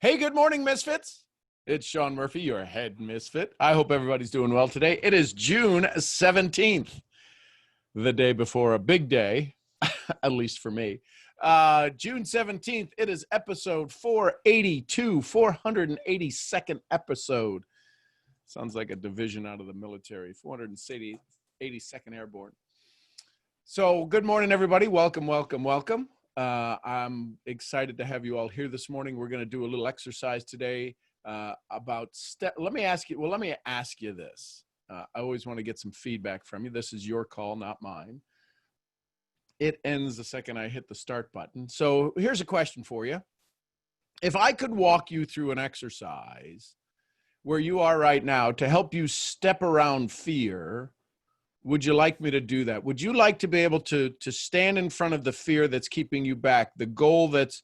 Hey, good morning, Misfits. It's Sean Murphy, your head misfit. I hope everybody's doing well today. It is June 17th, the day before a big day, at least for me. June 17th, it is episode 482, 482nd episode. Sounds like a division out of the military, 482nd Airborne. So good morning, everybody. Welcome, welcome, welcome. I'm excited to have you all here this morning. We're going to do a little exercise today about Let me ask you this. I always want to get some feedback from you. This is your call, not mine. It ends the second I hit the start button. So here's a question for you. If I could walk you through an exercise where you are right now to help you step around fear, would you like me to do that? Would you like to be able to stand in front of the fear that's keeping you back, the goal that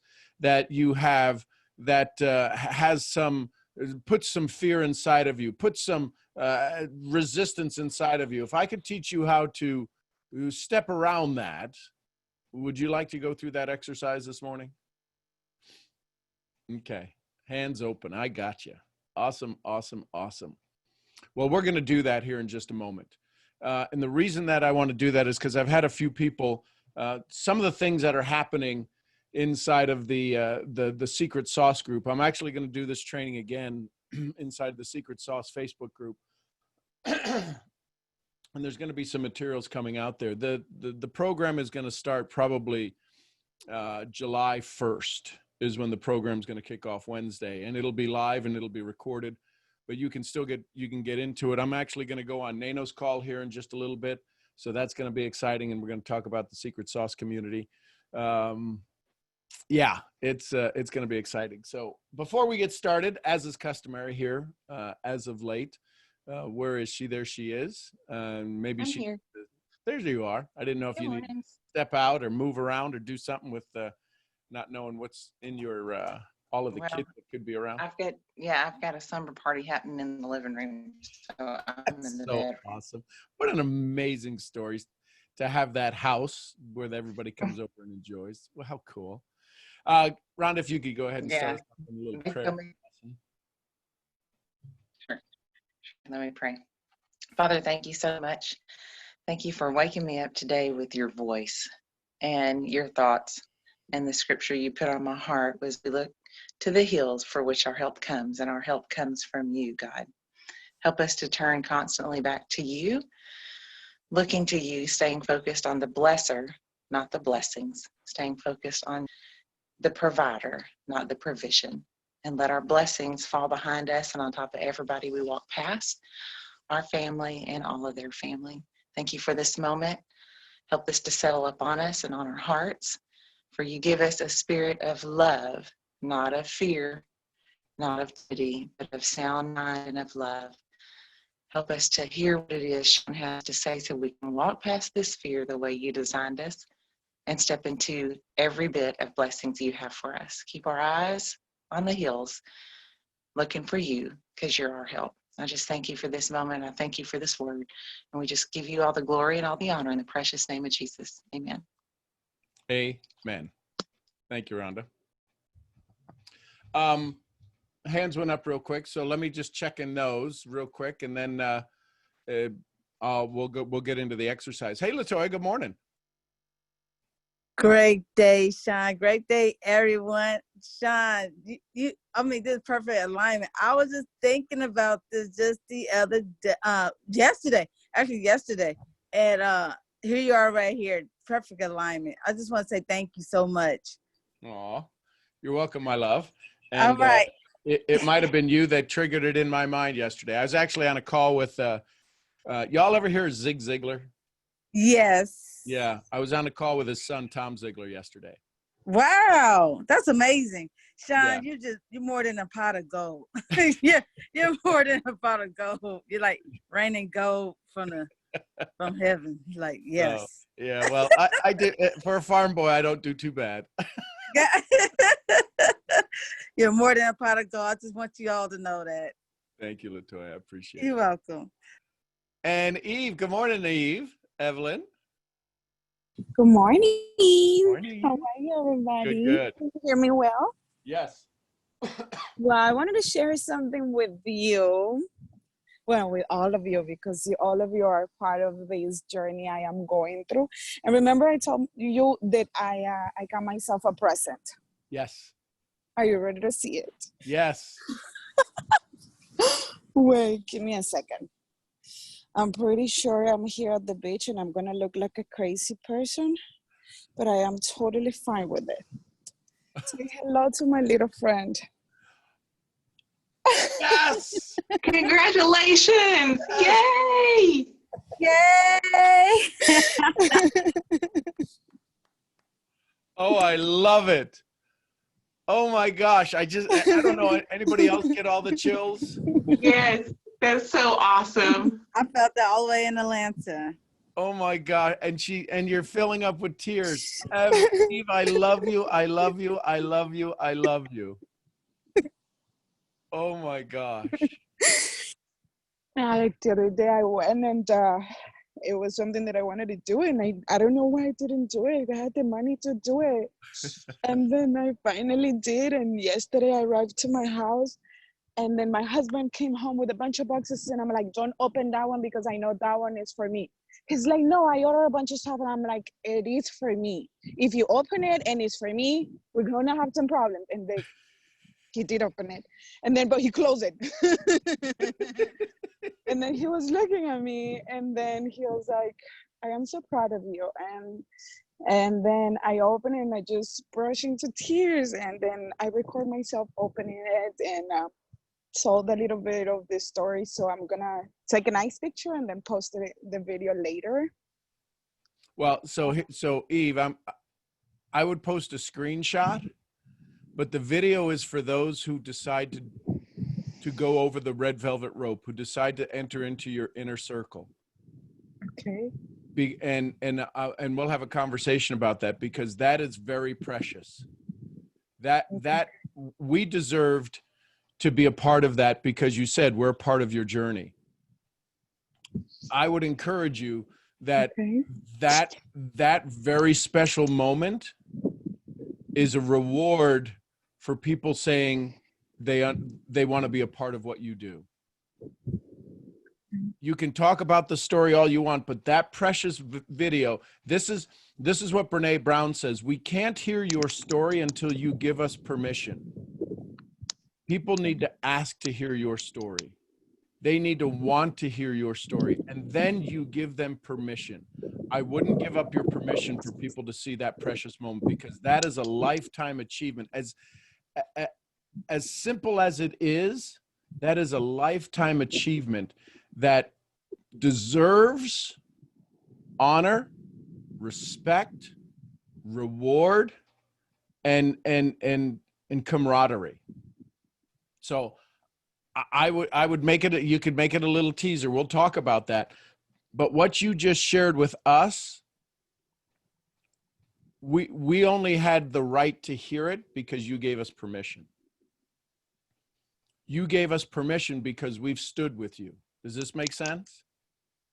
you have that puts some fear inside of you, puts some resistance inside of you? If I could teach you how to step around that, would you like to go through that exercise this morning? Okay, hands open. I got you. Awesome, awesome, awesome. Well, we're going to do that here in just a moment. And the reason that I want to do that is because I've had a few people, some of the things that are happening inside of the Secret Sauce group. I'm actually going to do this training again inside the Secret Sauce Facebook group. And there's going to be some materials coming out there. The program is going to start probably July 1st is when the program is going to kick off Wednesday. And it'll be live and it'll be recorded. But you can get into it. I'm actually going to go on Nano's call here in just a little bit. So that's going to be exciting. And we're going to talk about the Secret Sauce community. Yeah, it's going to be exciting. So before we get started, as is customary here, as of late, where is she? There she is. Maybe I'm here. There you are. I didn't know if Good you morning. need to step out or move around or do something with not knowing what's in your all of the kids that could be around. I've got a summer party happening in the living room, so I'm in the bedroom. Awesome. What an amazing story to have that house where everybody comes over and enjoys. Well, how cool. Rhonda, if you could go ahead and start us off with a little prayer. Sure. Let me pray. Father, thank you so much. Thank you for waking me up today with your voice and your thoughts. And the scripture you put on my heart was, we look to the hills for which our help comes, and our help comes from you, God. Help us to turn constantly back to you, looking to you, staying focused on the blesser, not the blessings, staying focused on the provider, not the provision. And let our blessings fall behind us and on top of everybody we walk past, our family and all of their family. Thank you for this moment. Help this to settle up on us and on our hearts. For you give us a spirit of love, not of fear, not of pity, but of sound mind and of love. Help us to hear what it is Sean has to say so we can walk past this fear the way you designed us and step into every bit of blessings you have for us. Keep our eyes on the hills, looking for you, because you're our help. I just thank you for this moment. I thank you for this word. And we just give you all the glory and all the honor in the precious name of Jesus. Amen. Amen. Thank you, Rhonda. Hands went up real quick, so let me just check in those real quick, and then we'll get into the exercise. Hey, Latoya, good morning. Great day, Sean. Great day, everyone. Sean, this is perfect alignment. I was just thinking about this just the other day, yesterday, and here you are right here. Perfect alignment. I just want to say thank you so much. Aw, you're welcome, my love. And, all right. It might have been you that triggered it in my mind yesterday. I was actually on a call with, y'all ever hear Zig Ziglar? Yes. Yeah, I was on a call with his son, Tom Ziglar, yesterday. Wow, that's amazing. Sean, yeah. You're more than a pot of gold. you're more than a pot of gold. You're like raining gold from heaven. Like, yes. Oh, yeah, well, I did, for a farm boy, I don't do too bad. You're more than a pot of gold. I just want you all to know that. Thank you, Latoya. I appreciate it. You're welcome. And Eve, good morning, Eve. Evelyn. Good morning. Morning. How are you, everybody? Good. Can you hear me well? Yes. Well, I wanted to share something with you. Well, with all of you, because all of you are part of this journey I am going through. And remember, I told you that I got myself a present. Yes. Are you ready to see it? Yes. Wait, give me a second. I'm pretty sure I'm here at the beach and I'm gonna look like a crazy person, but I am totally fine with it. Say hello to my little friend. Yes. Congratulations! Yay! Yay! Oh, I love it. Oh my gosh. I don't know. Anybody else get all the chills? Yes, that's so awesome. I felt that all the way in Atlanta. Oh my God. And you're filling up with tears. Steve, I love you. I love you. I love you. I love you. Oh my gosh. Like the other day I went and it was something that I wanted to do and I don't know why I didn't do it. I had the money to do it. And then I finally did, and yesterday I arrived to my house and then my husband came home with a bunch of boxes and I'm like, don't open that one because I know that one is for me. He's like, no, I ordered a bunch of stuff and I'm like, it is for me. If you open it and it's for me, we're gonna have some problems. And he did open it, and then but he closed it. And then he was looking at me and then he was like, I am so proud of you. And then I open it and I just burst into tears, and then I record myself opening it and told a little bit of the story. So I'm gonna take a nice picture and then post the video later. Well, so Eve, I would post a screenshot, but the video is for those who decide to go over the red velvet rope, who decide to enter into your inner circle. Okay. And we'll have a conversation about that, because that is very precious. That we deserved to be a part of that, because you said we're a part of your journey. I would encourage you that that very special moment is a reward for people saying they want to be a part of what you do. You can talk about the story all you want, but that precious video, this is what Renee Brown says. We can't hear your story until you give us permission. People need to ask to hear your story. They need to want to hear your story, and then you give them permission. I wouldn't give up your permission for people to see that precious moment, because that is a lifetime achievement. As simple as it is, that is a lifetime achievement that deserves honor, respect, reward, and camaraderie. So I would make it, you could make it a little teaser. We'll talk about that. But what you just shared with us, we only had the right to hear it because you gave us permission. You gave us permission because we've stood with you. Does this make sense?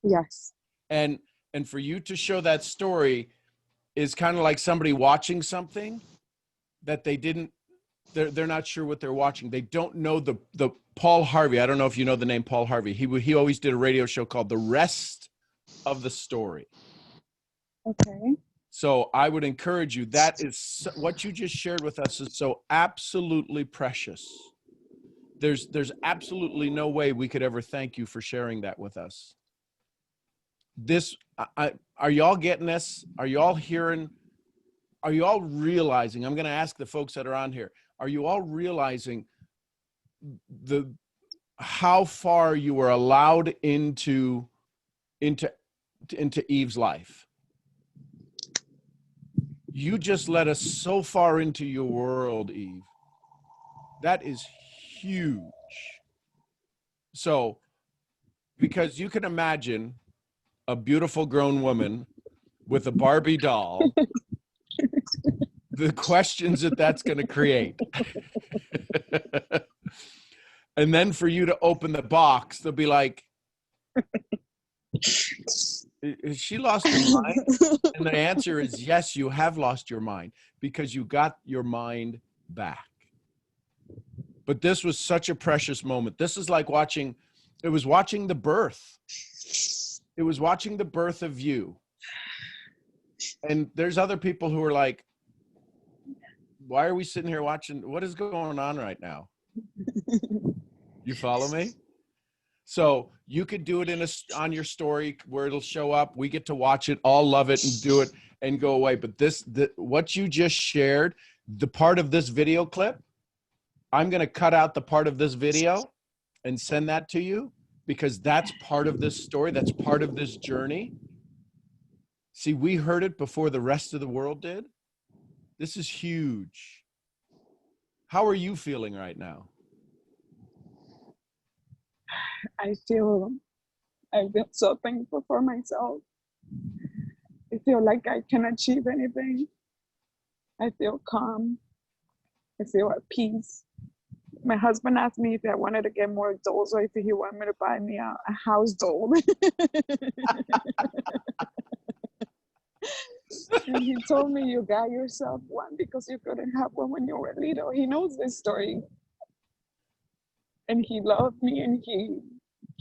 Yes. And for you to show that story is kind of like somebody watching something that they're not sure what they're watching. They don't know the Paul Harvey. I don't know if you know the name Paul Harvey. He always did a radio show called The Rest of the Story. Okay. So I would encourage you, that is what you just shared with us is so absolutely precious. There's absolutely no way we could ever thank you for sharing that with us. Are y'all getting this? Are y'all hearing? Are you all realizing? I'm going to ask the folks that are on here. Are you all realizing how far you were allowed into Eve's life? You just let us so far into your world, Eve. That is huge. So, because you can imagine a beautiful grown woman with a Barbie doll, the questions that's going to create. And then for you to open the box, they'll be like, has she lost her mind? And the answer is yes, you have lost your mind, because you got your mind back. But this was such a precious moment. This is like watching the birth. It was watching the birth of you. And there's other people who are like, why are we sitting here watching? What is going on right now? You follow me? So you could do it on your story where it'll show up. We get to watch it, all love it and do it and go away. But what you just shared, the part of this video clip, I'm going to cut out the part of this video and send that to you, because that's part of this story. That's part of this journey. See, we heard it before the rest of the world did. This is huge. How are you feeling right now? I feel so thankful for myself. I feel like I can achieve anything. I feel calm. I feel at peace. My husband asked me if I wanted to get more dolls or if he wanted me to buy me a house doll. And he told me, you got yourself one because you couldn't have one when you were little. He knows this story. And he loved me and he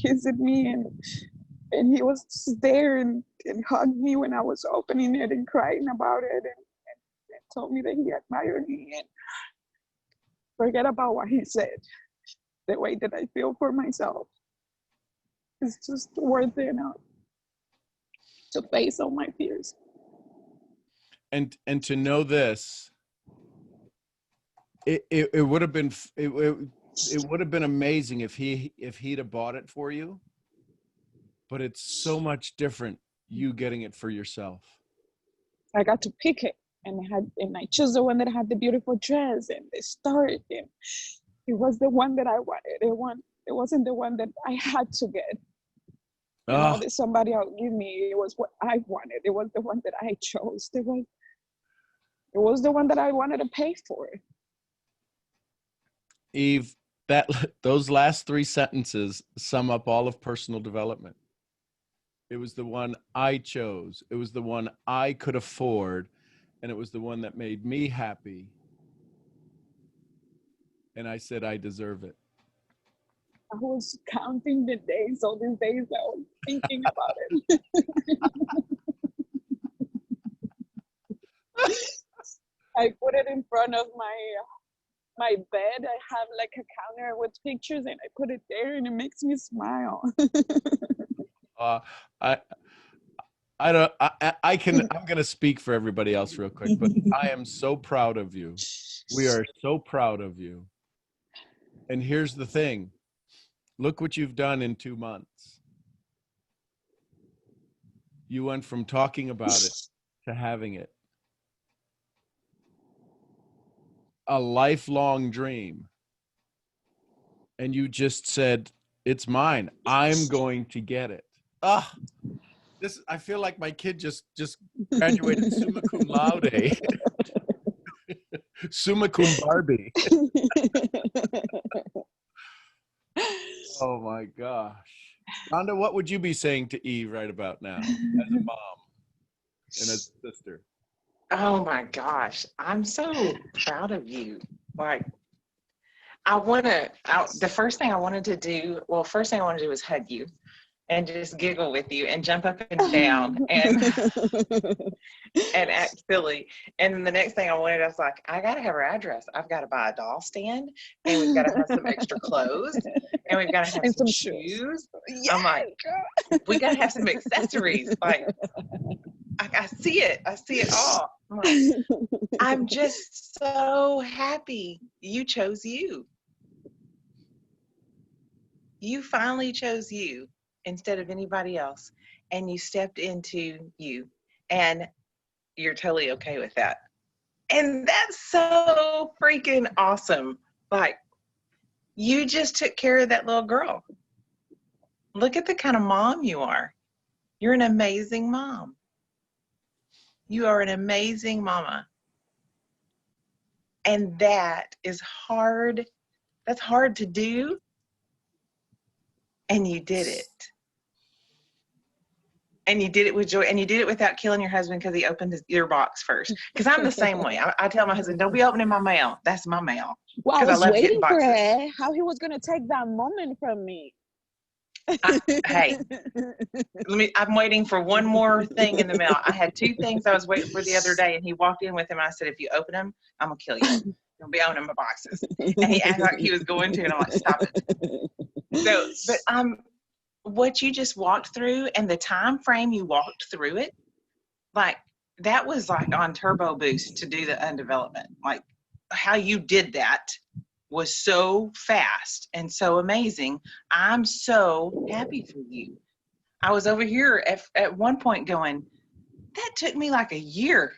kissed me and he was there and hugged me when I was opening it and crying about it and told me that he admired me. And forget about what he said. The way that I feel for myself is just worth it enough to face all my fears. And to know this, it would have been it would have been amazing if he'd have bought it for you, but it's so much different you getting it for yourself. I got to pick it, and I chose the one that had the beautiful dress and the star, and it was the one that I wanted. It wasn't the one that I had to get. You know, that somebody else give me. It was what I wanted. It was the one that I chose. It was the one that I wanted to pay for. Eve, those last 3 sentences sum up all of personal development. It was the one I chose. It was the one I could afford. And it was the one that made me happy. And I said, I deserve it. I was counting the days, all these days I was thinking about it. I put it in front of my bed. I have like a counter with pictures and I put it there and it makes me smile. I'm going to speak for everybody else real quick, but I am so proud of you. We are so proud of you. And here's the thing. Look what you've done in 2 months. You went from talking about it to having it. A lifelong dream. And you just said, it's mine. I'm going to get it. I feel like my kid just graduated summa cum laude. Summa cum Barbie. Oh my gosh. Rhonda, what would you be saying to Eve right about now as a mom and as a sister? Oh my gosh, I'm so proud of you. Like, the first thing I wanted to do was hug you and just giggle with you and jump up and down and act silly. And then the next thing I was like, I got to have her address. I've got to buy a doll stand, and we've got to have some extra clothes, and we've got to have some shoes. Yeah. I'm like, we got to have some accessories. Like, I see it. I see it all. I'm just so happy you chose you. You finally chose you instead of anybody else, and you stepped into you, and you're totally okay with that. And that's so freaking awesome. Like, you just took care of that little girl. Look at the kind of mom you are. You're an amazing mom. You are an amazing mama. And that is hard. That's hard to do. And you did it. And you did it with joy, and you did it without killing your husband because he opened your box first. Because I'm the same way. I tell my husband, don't be opening my mail. That's my mail. Well, I Because I was love getting waiting for boxes. her. How he was gonna take that moment from me. Hey, I'm waiting for one more thing in the mail. I had 2 things I was waiting for the other day, and he walked in with them. And I said, if you open them, I'm gonna kill you. Don't be opening my boxes. And he acted like he was going to, and I'm like, stop it. So, but what you just walked through and the time frame you walked through it, like that was like on turbo boost to do the undevelopment. Like how you did that was so fast and so amazing. I'm so happy for you. I was over here at one point going, that took me like a year.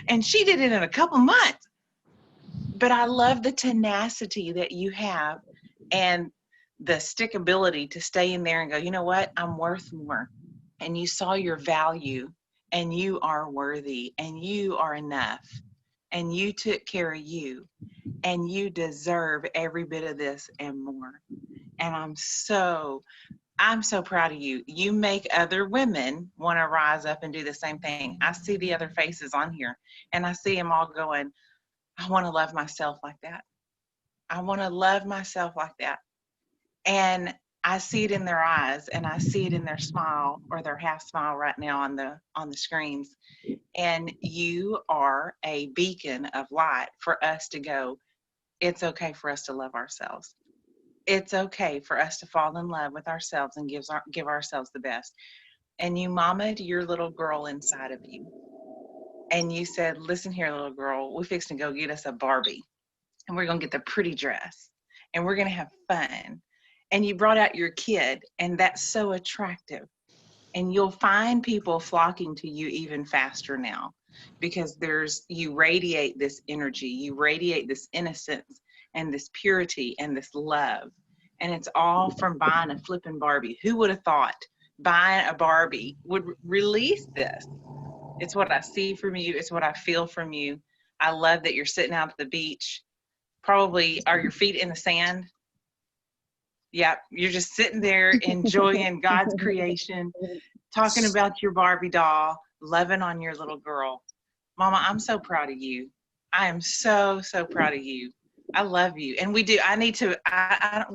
And she did it in a couple months. But I love the tenacity that you have and the stickability to stay in there and go, you know what? I'm worth more. And you saw your value, and you are worthy, and you are enough, and you took care of you, and you deserve every bit of this and more. And I'm so proud of you. You make other women want to rise up and do the same thing. I see the other faces on here, and I see them all going, I want to love myself like that. I want to love myself like that. And I see it in their eyes, and I see it in their smile, or their half smile right now on the screens. And you are a beacon of light for us to go, it's okay for us to love ourselves. It's okay for us to fall in love with ourselves and give ourselves the best. And you mamaed your little girl inside of you. And you said, listen here, little girl, we're fixing to go get us a Barbie. And we're going to get the pretty dress. And we're going to have fun. And you brought out your kid. And that's so attractive. And you'll find people flocking to you even faster now. Because you radiate this energy. You radiate this innocence and this purity and this love. And it's all from buying a flipping Barbie. Who would have thought buying a Barbie would release this? It's what I see from you. It's what I feel from you. I love that you're sitting out at the beach. Probably, are your feet in the sand? Yeah, you're just sitting there enjoying God's creation, talking about your Barbie doll, loving on your little girl. Mama, I'm so proud of you. I am so, so proud of you. I love you. And we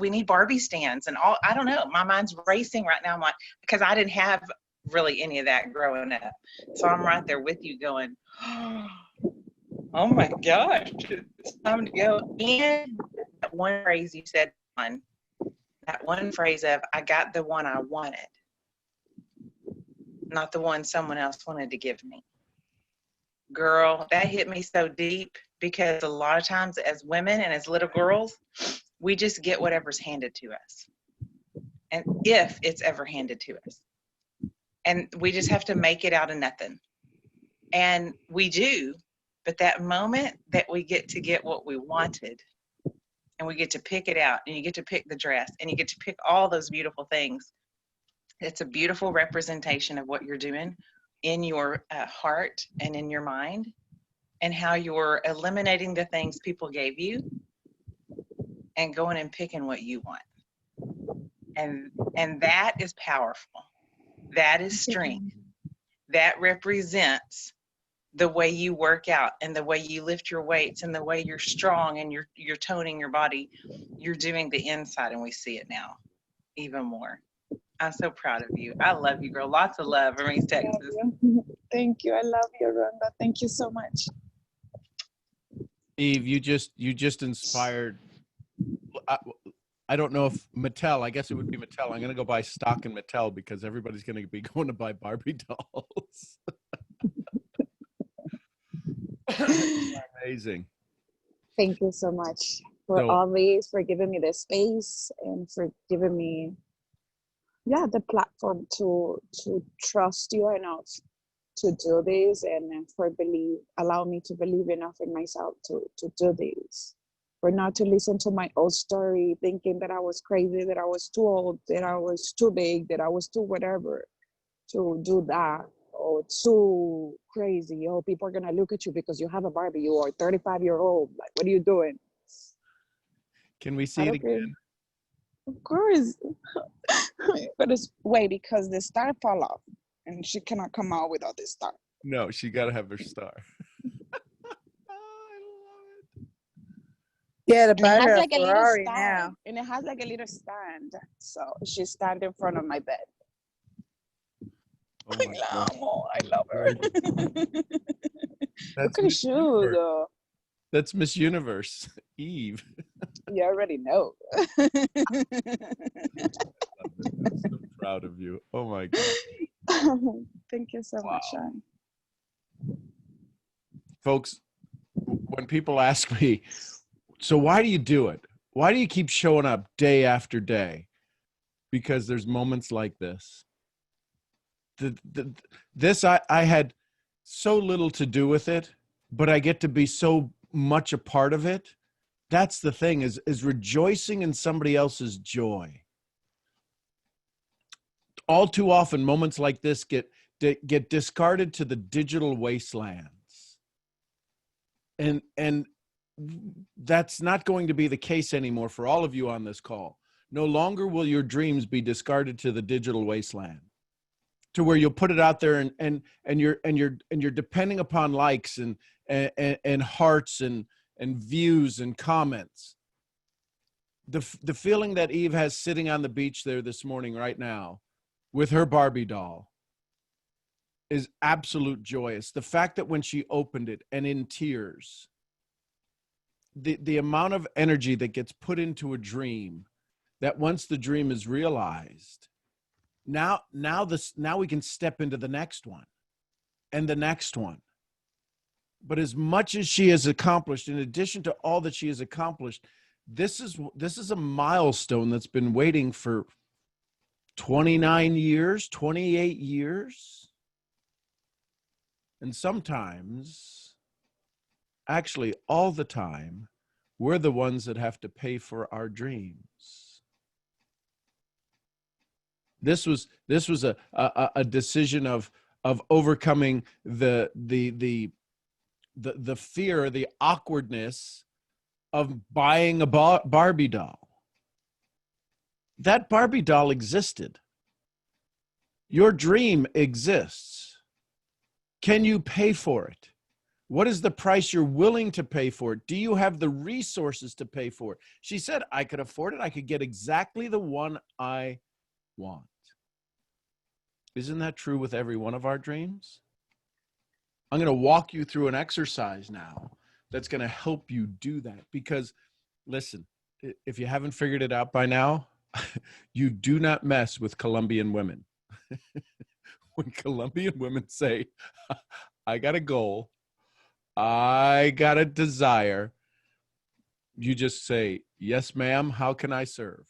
need Barbie stands and all. I don't know. My mind's racing right now. I'm like, because I didn't have really any of that growing up. So I'm right there with you going, oh my gosh, it's time to go. And that one phrase you said, that one phrase of, I got the one I wanted, not the one someone else wanted to give me. Girl, that hit me so deep, because a lot of times as women and as little girls, we just get whatever's handed to us. And if it's ever handed to us. And we just have to make it out of nothing. And we do. But that moment that we get what we wanted, and we get to pick it out, and you get to pick the dress, and you get to pick all those beautiful things, it's a beautiful representation of what you're doing in your heart and in your mind, and how you're eliminating the things people gave you and going and picking what you want. And that is powerful. That is strength. That represents the way you work out, and the way you lift your weights, and the way you're strong, and you're toning your body. You're doing the inside, and we see it now even more. I'm so proud of you. I love you, girl. Lots of love. Vermese, Texas. Thank you. I love you, Rhonda. Thank you so much. Eve, you just inspired. I don't know if Mattel, I guess it would be Mattel. I'm going to go buy stock in Mattel, because everybody's going to be going to buy Barbie dolls. Amazing. Thank you so much for always, for giving me the space, and for giving me, the platform to trust you enough to do this, and for allow me to believe enough in myself to do this. For not to listen to my old story, thinking that I was crazy, that I was too old, that I was too big, that I was too whatever to do that, or too crazy. Oh, people are gonna look at you because you have a Barbie. You are 35-year-old. Like, what are you doing? Can we see it again? Of course. But it's wait, because the star fall off and she cannot come out without the star. No, she got to have her star. I love it. Yeah, to And it buy has her a like a little Ferrari stand. now. And it has like a little stand. So she stand in front of my bed. Oh I my God. love her. That's Look at her Miss shoes Universe. though. That's Miss Universe, Eve. You already know. I'm so proud of you. Oh my God. Thank you so much, Wow. Sean. Folks, when people ask me, so why do you do it? Why do you keep showing up day after day? Because there's moments like this. I had so little to do with it, but I get to be so much a part of it. That's the thing, is rejoicing in somebody else's joy. All too often, moments like this get discarded to the digital wastelands. And that's not going to be the case anymore for all of you on this call. No longer will your dreams be discarded to the digital wasteland, to where you'll put it out there and you're depending upon likes and hearts and views and comments. The feeling that Eve has sitting on the beach there this morning right now with her Barbie doll is absolute joyous. The fact that when she opened it and in tears, the amount of energy that gets put into a dream, that once the dream is realized, now we can step into the next one and the next one. But as much as she has accomplished, in addition to all that she has accomplished, this is a milestone that's been waiting for 29 years, 28 years. And sometimes, actually all the time, we're the ones that have to pay for our dreams. This was a decision of overcoming the fear, the awkwardness of buying a Barbie doll. That Barbie doll existed. Your dream exists. Can you pay for it? What is the price you're willing to pay for it? Do you have the resources to pay for it? She said, I could afford it. I could get exactly the one I want. Isn't that true with every one of our dreams? I'm going to walk you through an exercise now that's going to help you do that. Because, listen, if you haven't figured it out by now, you do not mess with Colombian women. When Colombian women say, I got a goal, I got a desire, you just say, yes, ma'am, how can I serve?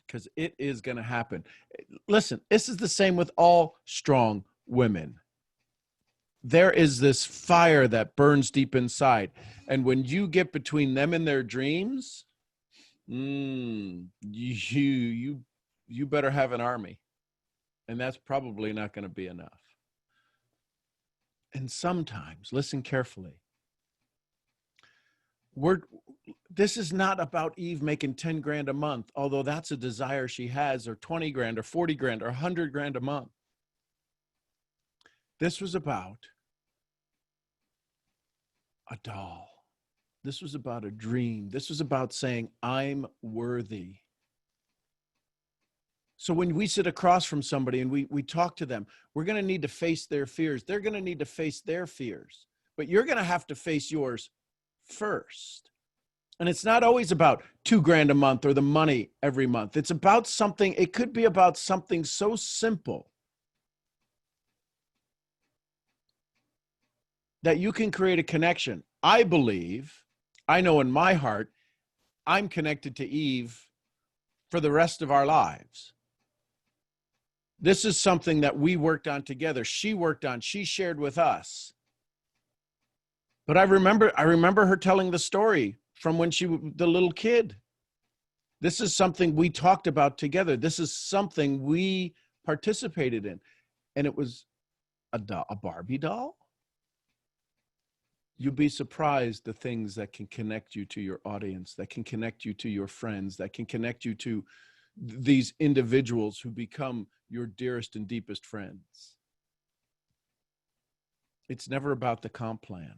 Because it is going to happen. Listen, this is the same with all strong women. There is this fire that burns deep inside. And when you get between them and their dreams, you better have an army. And that's probably not going to be enough. And sometimes, listen carefully, this is not about Eve making 10 grand a month, although that's a desire she has, or 20 grand or 40 grand or 100 grand a month. This was about a doll. This was about a dream. This was about saying, I'm worthy. So when we sit across from somebody and we talk to them, we're going to need to face their fears. They're going to need to face their fears. But you're going to have to face yours first. And it's not always about 2 grand a month or the money every month. It's about something, it could be about something so simple that you can create a connection. I believe, I know in my heart, I'm connected to Eve for the rest of our lives. This is something that we worked on together. She worked on, she shared with us. But I remember her telling the story from when she was the little kid. This is something we talked about together. This is something we participated in. And it was a Barbie doll. You'd be surprised the things that can connect you to your audience, that can connect you to your friends, that can connect you to these individuals who become your dearest and deepest friends. It's never about the comp plan.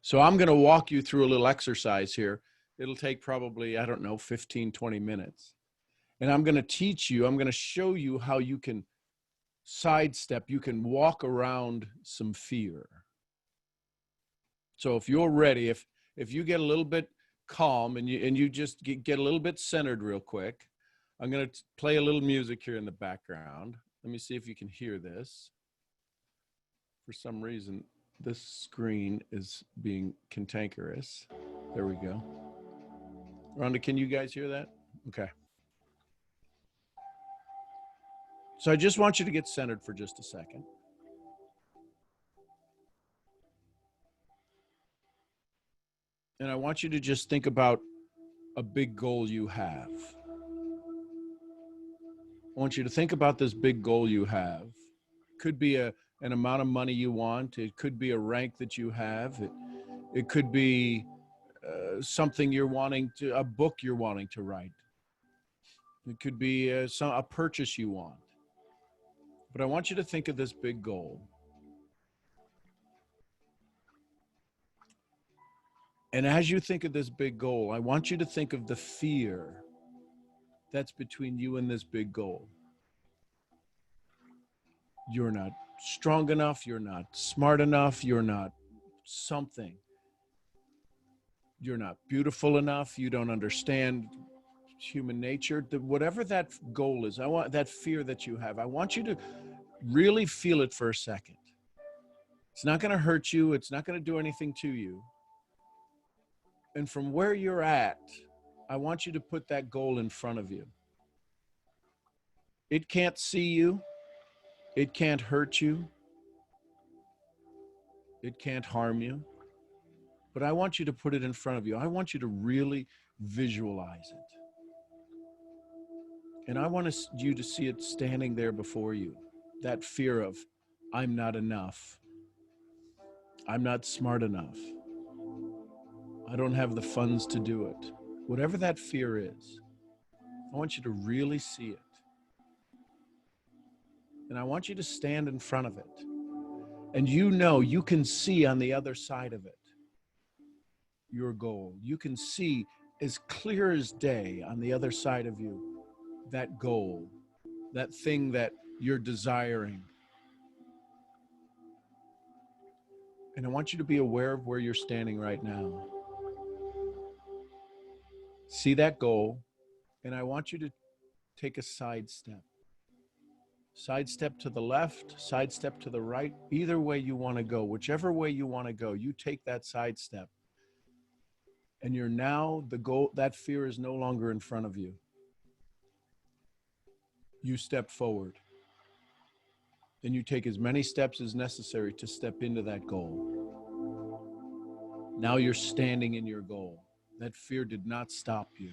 So I'm going to walk you through a little exercise here. It'll take probably, I don't know, 15, 20 minutes. And I'm going to teach you, I'm going to show you how you can sidestep, you can walk around some fear. So if you're ready, if you get a little bit calm and you just get a little bit centered real quick, I'm going to play a little music here in the background. Let me see if you can hear this. For some reason, this screen is being cantankerous. There we go. Rhonda, can you guys hear that? Okay. So I just want you to get centered for just a second. And I want you to just think about a big goal you have. I want you to think about this big goal you have. Could be an amount of money you want. It could be a rank that you have. It could be something you're wanting to, a book you're wanting to write. It could be a purchase you want. But I want you to think of this big goal. And as you think of this big goal, I want you to think of the fear that's between you and this big goal. You're not strong enough. You're not smart enough. You're not something. You're not beautiful enough. You don't understand human nature. Whatever that goal is, I want that fear that you have. I want you to really feel it for a second. It's not going to hurt you. It's not going to do anything to you. And from where you're at, I want you to put that goal in front of you. It can't see you. It can't hurt you. It can't harm you. But I want you to put it in front of you. I want you to really visualize it. And I want you to see it standing there before you. That fear of, I'm not enough. I'm not smart enough. I don't have the funds to do it. Whatever that fear is, I want you to really see it. And I want you to stand in front of it. And you can see on the other side of it your goal. You can see as clear as day on the other side of you that goal, that thing that you're desiring. And I want you to be aware of where you're standing right now. See that goal, and I want you to take a sidestep. Sidestep to the left, sidestep to the right, either way you want to go, whichever way you want to go, you take that sidestep. And you're now, the goal, that fear is no longer in front of you. You step forward. Then you take as many steps as necessary to step into that goal. Now you're standing in your goal. That fear did not stop you.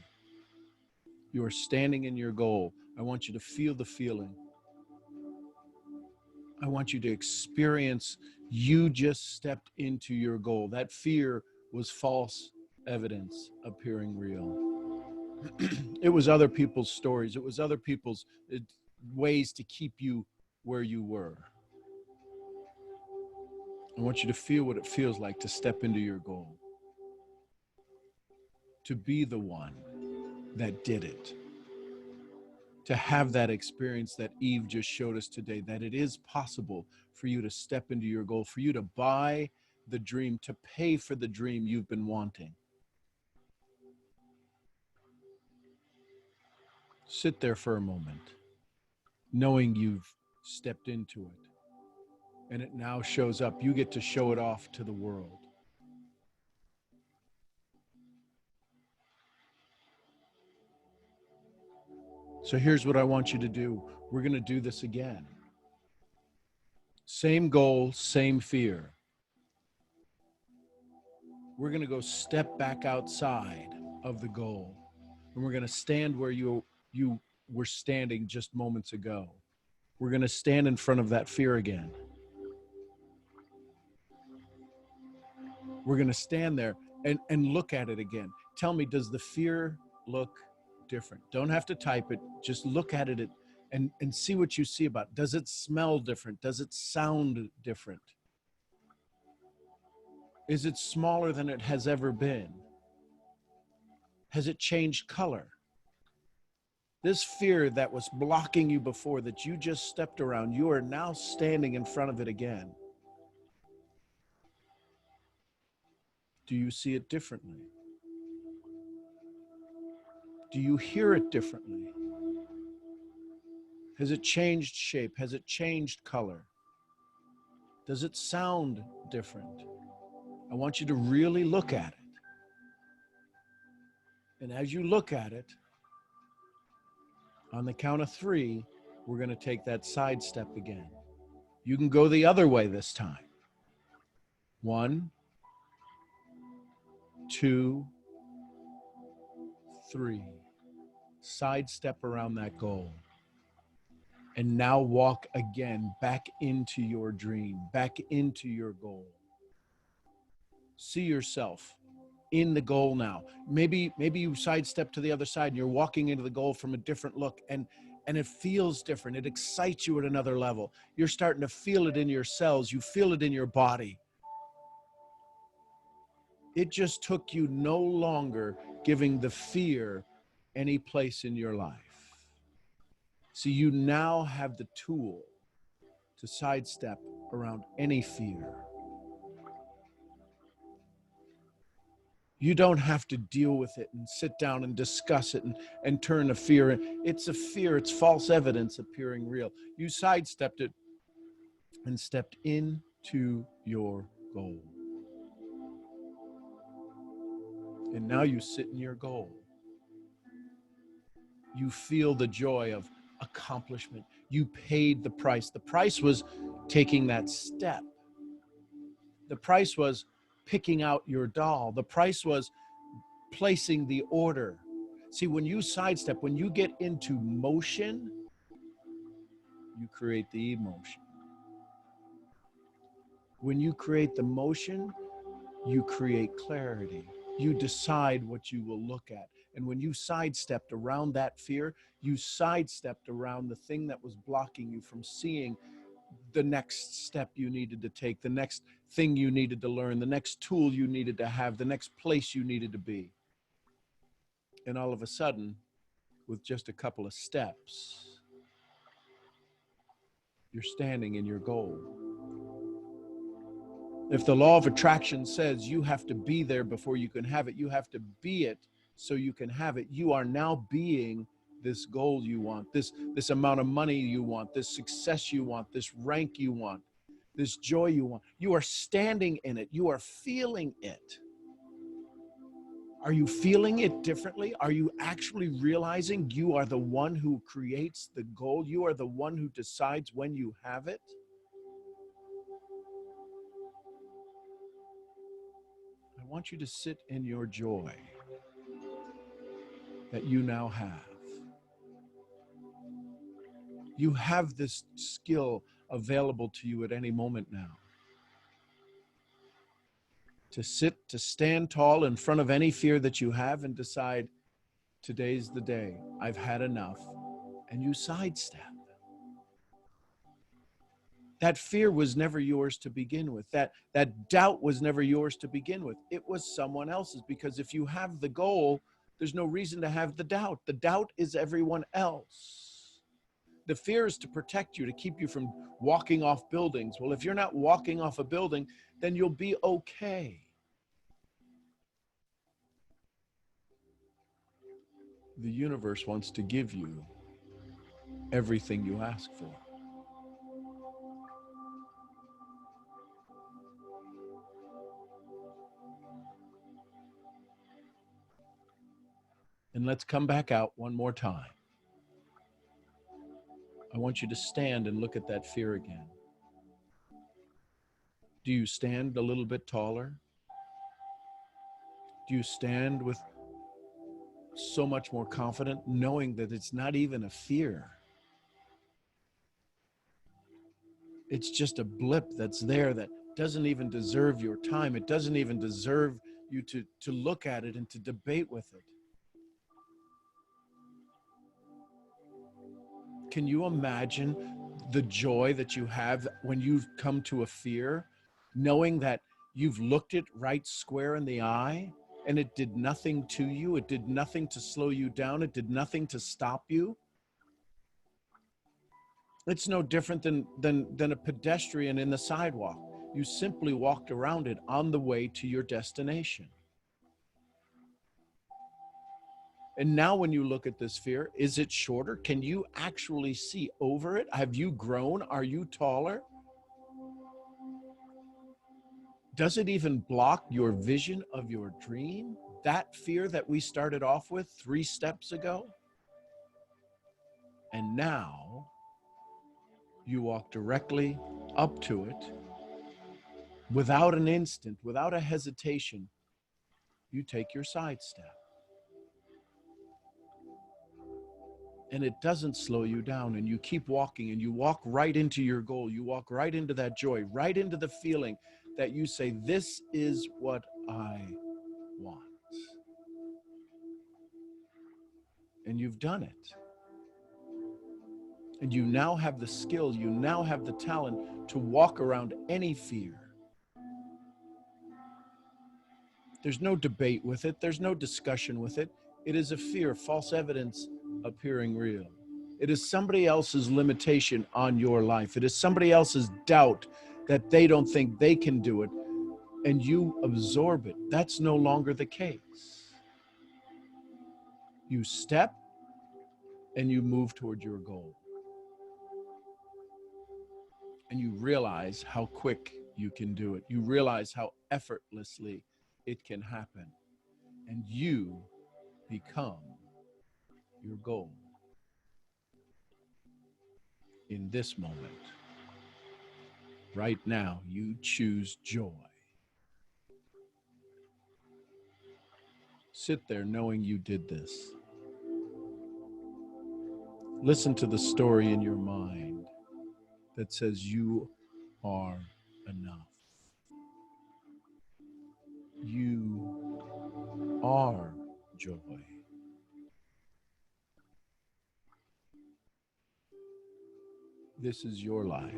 You are standing in your goal. I want you to feel the feeling. I want you to experience you just stepped into your goal. That fear was false evidence appearing real. It was other people's stories. It was other people's ways to keep you where you were. I want you to feel what it feels like to step into your goal. To be the one that did it. To have that experience that Eve just showed us today, that it is possible for you to step into your goal, for you to buy the dream, to pay for the dream you've been wanting. Sit there for a moment, knowing you've stepped into it, and it now shows up. You get to show it off to the world. So here's what I want you to do. We're going to do this again. Same goal, same fear. We're going to go step back outside of the goal. And we're going to stand where you were standing just moments ago. We're going to stand in front of that fear again. We're going to stand there and look at it again. Tell me, does the fear look different. Don't have to type it. Just look at it and see what you see about it. Does it smell different? Does it sound different? Is it smaller than it has ever been? Has it changed color? This fear that was blocking you before, that you just stepped around, you are now standing in front of it again. Do you see it differently? Do you hear it differently? Has it changed shape? Has it changed color? Does it sound different? I want you to really look at it. And as you look at it, on the count of 3, we're going to take that side step again. You can go the other way this time. 1, 2, 3. Sidestep around that goal. And now walk again back into your dream, back into your goal. See yourself in the goal now. Maybe you sidestep to the other side and you're walking into the goal from a different look, and it feels different. It excites you at another level. You're starting to feel it in your cells. You feel it in your body. It just took you no longer giving the fear any place in your life. So you now have the tool to sidestep around any fear. You don't have to deal with it and sit down and discuss it and turn a fear. It's a fear. It's false evidence appearing real. You sidestepped it and stepped into your goal. And now you sit in your goal. You feel the joy of accomplishment. You paid the price. The price was taking that step. The price was picking out your doll. The price was placing the order. See, when you sidestep, when you get into motion, you create the emotion. When you create the motion, you create clarity. You decide what you will look at. And when you sidestepped around that fear, you sidestepped around the thing that was blocking you from seeing the next step you needed to take, the next thing you needed to learn, the next tool you needed to have, the next place you needed to be. And all of a sudden, with just a couple of steps, you're standing in your goal. If the law of attraction says you have to be there before you can have it, you have to be it so you can have it. You are now being this goal you want, this amount of money you want, this success you want, this rank you want, this joy you want. You are standing in it. You are feeling it. Are you feeling it differently? Are you actually realizing you are the one who creates the goal? You are the one who decides when you have it? I want you to sit in your joy that you now have. You have this skill available to you at any moment now. To sit, to stand tall in front of any fear that you have and decide, today's the day. I've had enough. And you sidestep. That fear was never yours to begin with. That doubt was never yours to begin with. It was someone else's, because if you have the goal, there's no reason to have the doubt. The doubt is everyone else. The fear is to protect you, to keep you from walking off buildings. Well, if you're not walking off a building, then you'll be okay. The universe wants to give you everything you ask for. And let's come back out one more time. I want you to stand and look at that fear again. Do you stand a little bit taller? Do you stand with so much more confident, knowing that it's not even a fear? It's just a blip that's there that doesn't even deserve your time. It doesn't even deserve you to look at it and to debate with it. can you imagine the joy that you have when you've come to a fear, knowing that you've looked it right square in the eye and it did nothing to you, it did nothing to slow you down, it did nothing to stop you? It's no different than a pedestrian in the sidewalk. You simply walked around it on the way to your destination. And now when you look at this fear, is it shorter? Can you actually see over it? Have you grown? Are you taller? Does it even block your vision of your dream? That fear that we started off with 3 steps ago? And now you walk directly up to it without an instant, without a hesitation. You take your side step. And it doesn't slow you down, and you keep walking, and you walk right into your goal. You walk right into that joy, right into the feeling that you say, this is what I want. And you've done it. And you now have the skill, you now have the talent to walk around any fear. There's no debate with it. There's no discussion with it. It is a fear, false evidence appearing real. It is somebody else's limitation on your life. It is somebody else's doubt that they don't think they can do it, and you absorb it. That's no longer the case. You step and you move toward your goal. And you realize how quick you can do it. You realize how effortlessly it can happen. And you become your goal in this moment. Right now, you choose joy. Sit there knowing you did this. Listen to the story in your mind that says you are enough. You are joy. This is your life.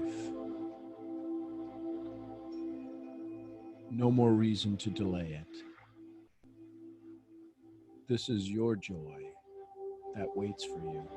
No more reason to delay it. This is your joy that waits for you.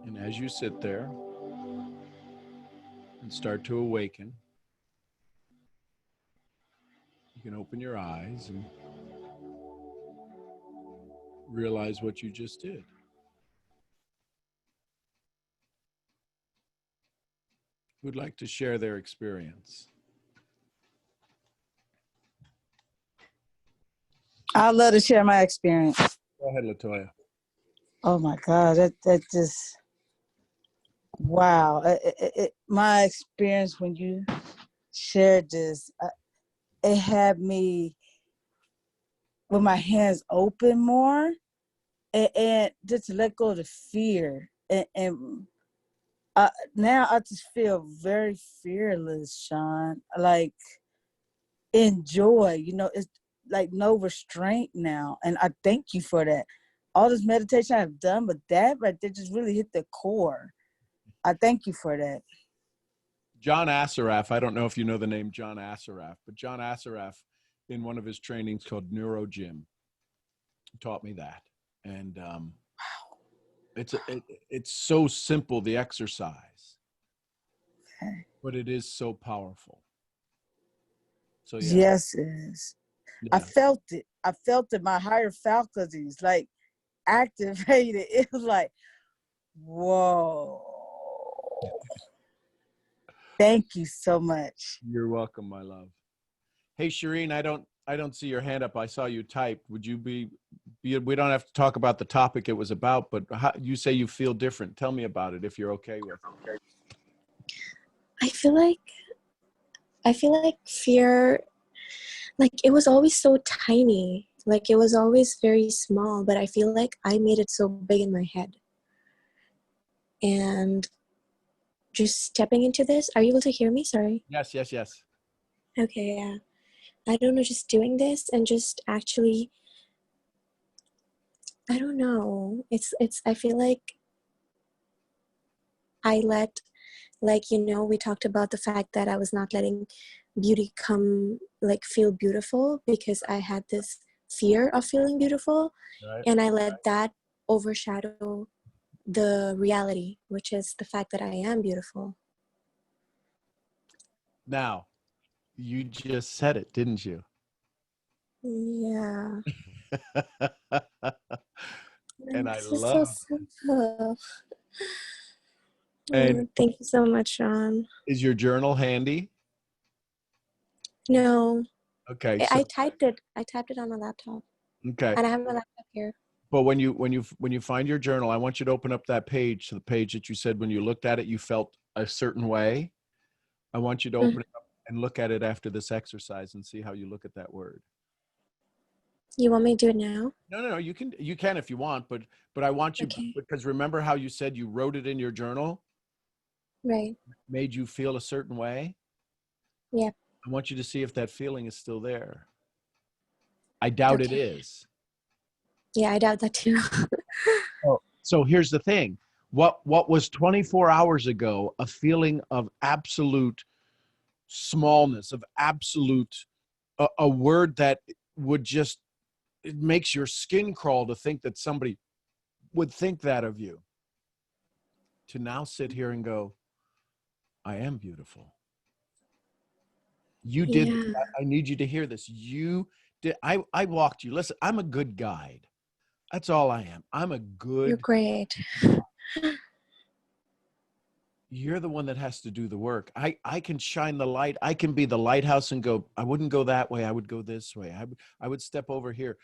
And as you sit there and start to awaken, you can open your eyes and realize what you just did. Who'd like to share their experience? I'd love to share my experience. Go ahead, LaToya. Oh my God, that just, wow. My experience when you shared this, it had me with my hands open more and just to let go of the fear. And now I just feel very fearless, Sean. Like, enjoy, it's like no restraint now. And I thank you for that. All this meditation I've done, but that right there just really hit the core. I thank you for that. John Assaraf, I don't know if you know the name John Assaraf, but John Assaraf, in one of his trainings called Neuro Gym, taught me that. And it's so simple, the exercise, Okay. but it is so powerful. So yeah. Yes, it is. Yeah. I felt it. My higher faculties like activated. It was like, whoa. Thank you so much. You're welcome, my love. Hey, Shireen, I don't see your hand up. I saw you type. Would you be we don't have to talk about the topic it was about, but you say you feel different. Tell me about it if you're okay with it. I feel like fear, like it was always so tiny. Like it was always very small, but I feel like I made it so big in my head. And just stepping into this, are you able to hear me? Sorry. Yes, yes, yes. Okay, yeah. I don't know, just doing this and just actually, I don't know. I feel like I let, like, we talked about the fact that I was not letting beauty come, like, feel beautiful because I had this fear of feeling beautiful. Right. And I let that overshadow the reality, which is the fact that I am beautiful. Now, you just said it, didn't you? Yeah. And I This is so love. simple. And Thank you so much, Sean. is your journal handy? No, Okay, I so typed it. I typed it on my laptop, okay. and I have my laptop here. But when you find your journal, I want you to open up that page, the page that you said when you looked at it, you felt a certain way. I want you to open it up and look at it after this exercise and see how you look at that word. You want me to do it now? No, you can if you want, but I want you, Okay. because remember how you said you wrote it in your journal, Right. made you feel a certain way? Yep. I want you to see if that feeling is still there. I doubt it Okay. is. Yeah, I doubt that too. So here's the thing. What was 24 hours ago a feeling of absolute smallness, of absolute, a word that would just, it makes your skin crawl to think that somebody would think that of you, to now sit here and go, I am beautiful. You did. Yeah. I need you to hear this. You did. I walked you. Listen, I'm a good guide. That's all I am. I'm a You're good. great. You're the one that has to do the work. I can shine the light. I can be the lighthouse and go, I wouldn't go that way. I would go this way. I would step over here.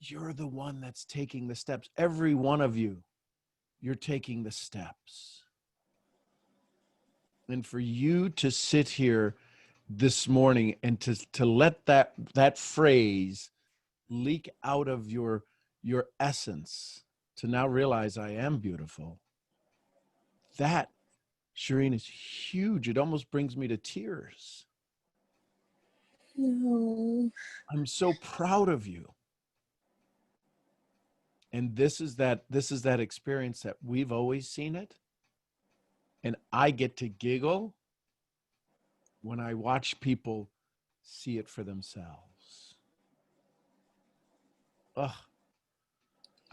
You're the one that's taking the steps. Every one of you, you're taking the steps. And for you to sit here this morning and to let that phrase leak out of your essence, to now realize I am beautiful, that, Shireen, is huge. It almost brings me to tears. No. I'm so proud of you. And this is that experience that we've always seen it. And I get to giggle when I watch people see it for themselves. Ugh.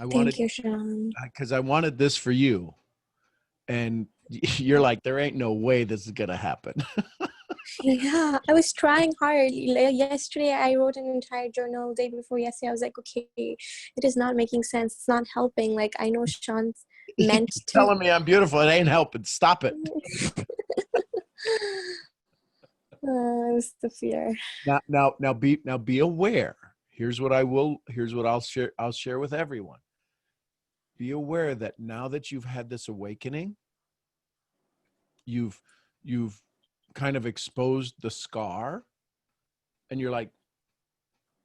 Thank you, Sean. Because I wanted this for you. And you're like, there ain't no way this is going to happen. Yeah, I was trying hard. Yesterday, I wrote an entire journal. Day before yesterday, I was like, okay, it is not making sense. It's not helping. Like, I know Sean's meant to. Telling me I'm beautiful. It ain't helping. Stop it. It was the fear. Now be aware. Here's what I'll share with everyone. Be aware that now that you've had this awakening, you've kind of exposed the scar, and you're like,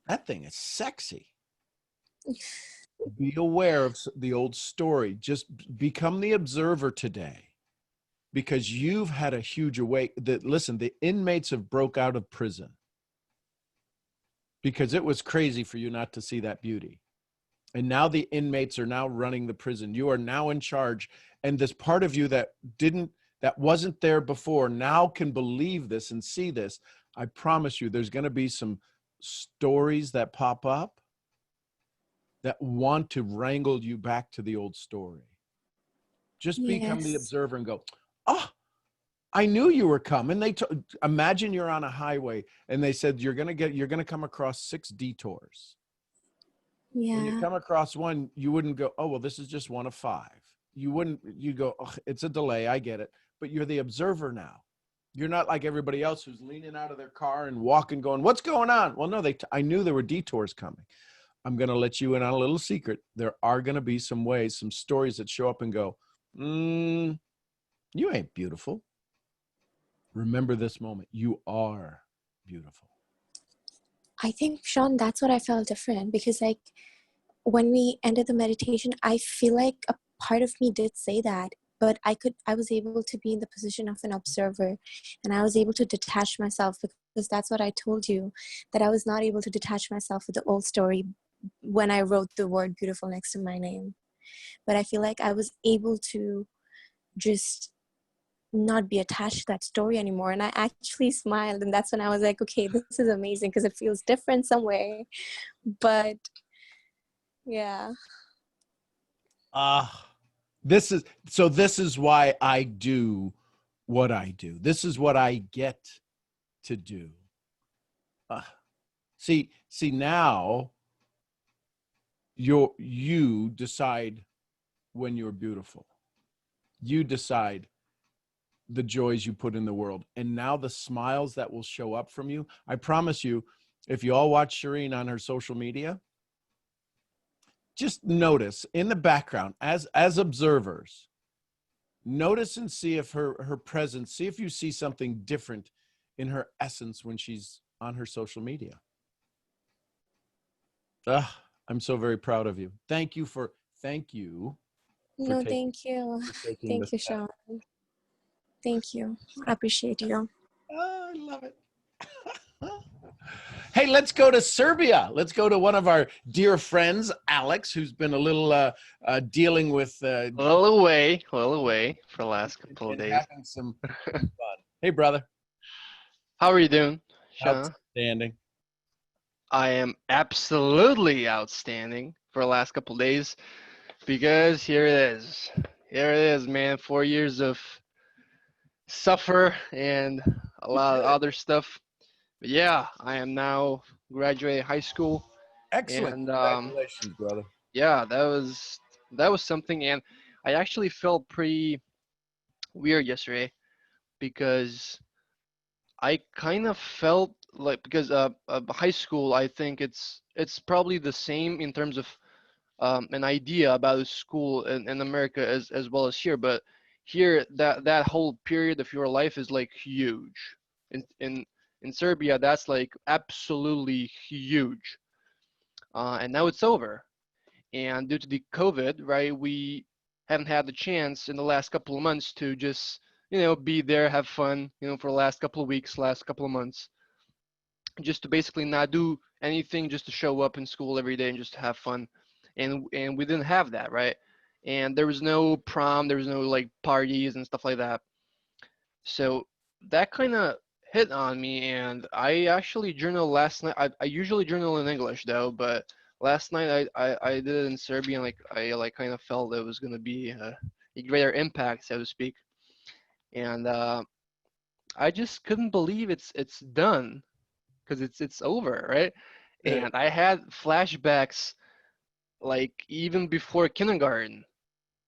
that thing is sexy. Be aware of the old story. Just become the observer today, because you've had a huge listen, the inmates have broke out of prison because it was crazy for you not to see that beauty. And now the inmates are now running the prison. You are now in charge. And this part of you that wasn't there before now can believe this and see this. I promise you, there's going to be some stories that pop up that want to wrangle you back to the old story. Just become the observer and go, oh, I knew you were coming. Imagine you're on a highway and they said you're going to come across 6 detours. Yeah. When you come across one, you wouldn't go, oh, well, this is just one of 5. You go, oh, it's a delay. I get it. But you're the observer now. You're not like everybody else who's leaning out of their car and walking, going, what's going on? Well, no, I knew there were detours coming. I'm going to let you in on a little secret. There are going to be some ways, some stories that show up and go, you ain't beautiful. Remember this moment. You are beautiful. I think, Sean, that's what I felt different, because like when we ended the meditation, I feel like a part of me did say that, but I was able to be in the position of an observer, and I was able to detach myself, because that's what I told you, that I was not able to detach myself with the old story when I wrote the word beautiful next to my name. But I feel like I was able to just not be attached to that story anymore. And I actually smiled, and that's when I was like, okay, this is amazing, because it feels different some way. But yeah. This is why I do what I do. This is what I get to do. See now you decide when you're beautiful. You decide the joys you put in the world. And now the smiles that will show up from you. I promise you, if you all watch Shireen on her social media, just notice in the background as observers, notice and see if her presence, see if you see something different in her essence when she's on her social media. I'm so very proud of you. Thank you for No, thank you. taking Thank this you, step. Sean. Thank you. I appreciate you. Oh, I love it. Hey, let's go to Serbia. Let's go to one of our dear friends, Alex, who's been a little dealing with a little away for the last couple of and days. having some fun. Hey, brother. How are you doing, Sean? Outstanding. I am absolutely outstanding for the last couple of days, because here it is. Here it is, man. 4 years of suffer and a lot of other stuff. But yeah, I am now graduating high school. Excellent. And Congratulations, brother. yeah, that was something. And I actually felt pretty weird yesterday, because I kind of felt like, because high school, I think it's probably the same in terms of an idea about a school in America as well as here. But here, that whole period of your life is like huge. In Serbia, that's like absolutely huge. And now it's over. And due to the COVID, right, we haven't had the chance in the last couple of months to just, be there, have fun, for the last couple of weeks, last couple of months, just to basically not do anything, just to show up in school every day and just have fun. And we didn't have that, right? And there was no prom, there was no like parties and stuff like that. So that kind of hit on me, and I actually journaled last night. I usually journal in English though, but last night I did it in Serbian. Like I like kind of felt it was gonna be a greater impact, so to speak. And I just couldn't believe it's done, because it's over, right? And I had flashbacks like even before kindergarten,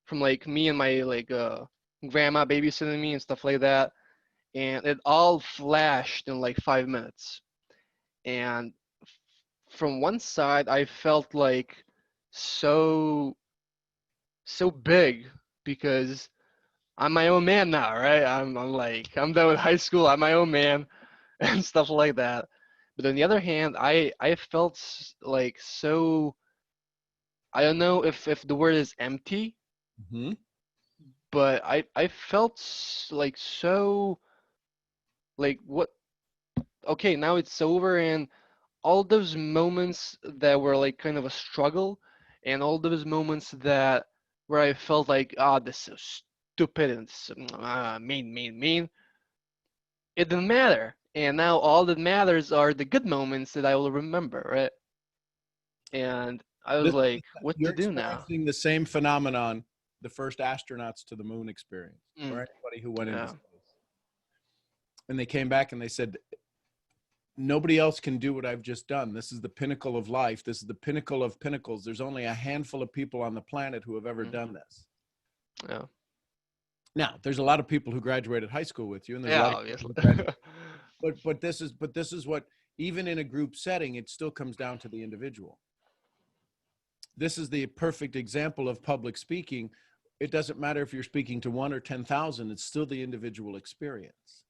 from like me and my like grandma babysitting me and stuff like that, and it all flashed in like 5 minutes. And from one side, I felt like so big, because I'm my own man now, right? I'm like, I'm done with high school. I'm my own man and stuff like that. But on the other hand, I felt like so, I don't know if the word is empty, Mm-hmm. but I felt like so, like, what, okay, now it's over. And all those moments that were like kind of a struggle, and all those moments that where I felt like, ah, this is so stupid and mean, it didn't matter. And now all that matters are the good moments that I will remember, right? And I was This, like, what you're to do now? experiencing the same phenomenon the first astronauts to the moon experienced, or Mm, anybody who went into yeah. space. And they came back and they said, nobody else can do what I've just done. This is the pinnacle of life. This is the pinnacle of pinnacles. There's only a handful of people on the planet who have ever Mm, done this. yeah. Now, there's a lot of people who graduated high school with you, and there's a Yeah, lot of people obviously. who graduated. But this is what, even in a group setting, it still comes down to the individual. This is the perfect example of public speaking. It doesn't matter if you're speaking to 1 or 10,000, it's still the individual experience.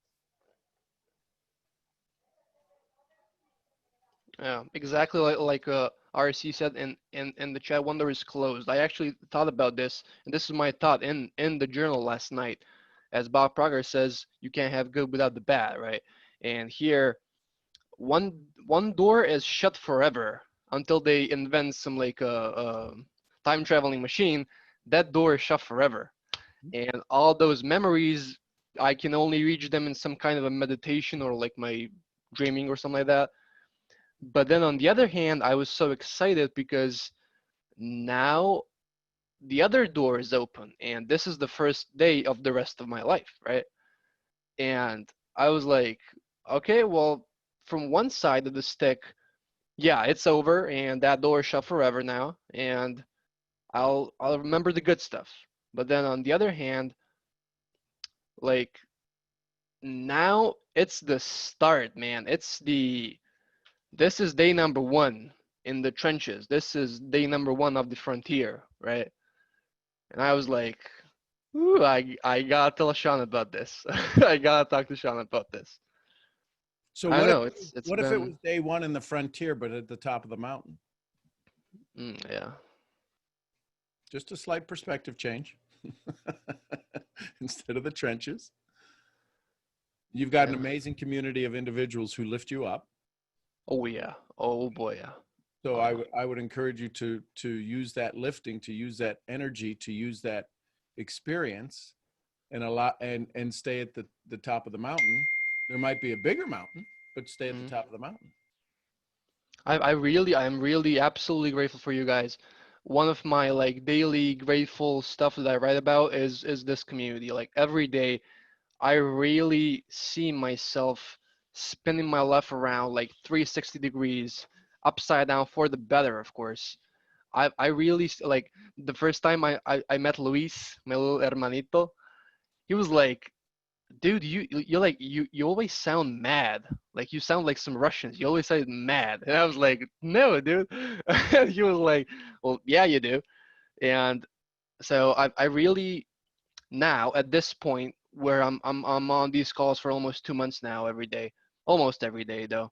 Yeah, exactly like RC said in the chat. One door is closed. I actually thought about this, and this is my thought in the journal last night. As Bob Proctor says, you can't have good without the bad, right? And here, one door is shut forever until they invent some like a time traveling machine. That door is shut forever, and all those memories, I can only reach them in some kind of a meditation or like my dreaming or something like that. But then on the other hand, I was so excited because now the other door is open and this is the first day of the rest of my life, right? And I was like, okay, well, from one side of the stick, yeah, it's over and that door is shut forever now and I'll remember the good stuff. But then on the other hand, like now it's the start, man. This is day number one in the trenches. This is day number one of the frontier, right? And I was like, ooh, I gotta tell Sean about this. I gotta talk to Sean about this. So I know it's what if it been was day one in the frontier, but at the top of the mountain? yeah. Just a slight perspective change. Instead of the trenches, you've got an Yeah. amazing community of individuals who lift you up. Oh yeah. Oh boy, yeah. So I would encourage you to use that lifting, to use that energy, to use that experience, and stay at the top of the mountain. There might be a bigger mountain, but stay at the Mhm. top of the mountain. I'm really absolutely grateful for you guys. One of my like daily grateful stuff that I write about is this community. Like every day I really see myself spinning my life around like 360 degrees upside down for the better, of course. I really like the first time I met Luis, my little hermanito, he was like, dude, you're like you always sound mad. Like you sound like some Russians. You always say mad. And I was like, no, dude. He was like, well, yeah, you do. And so I really now at this point where I'm on these calls for almost 2 months now every day, almost every day though.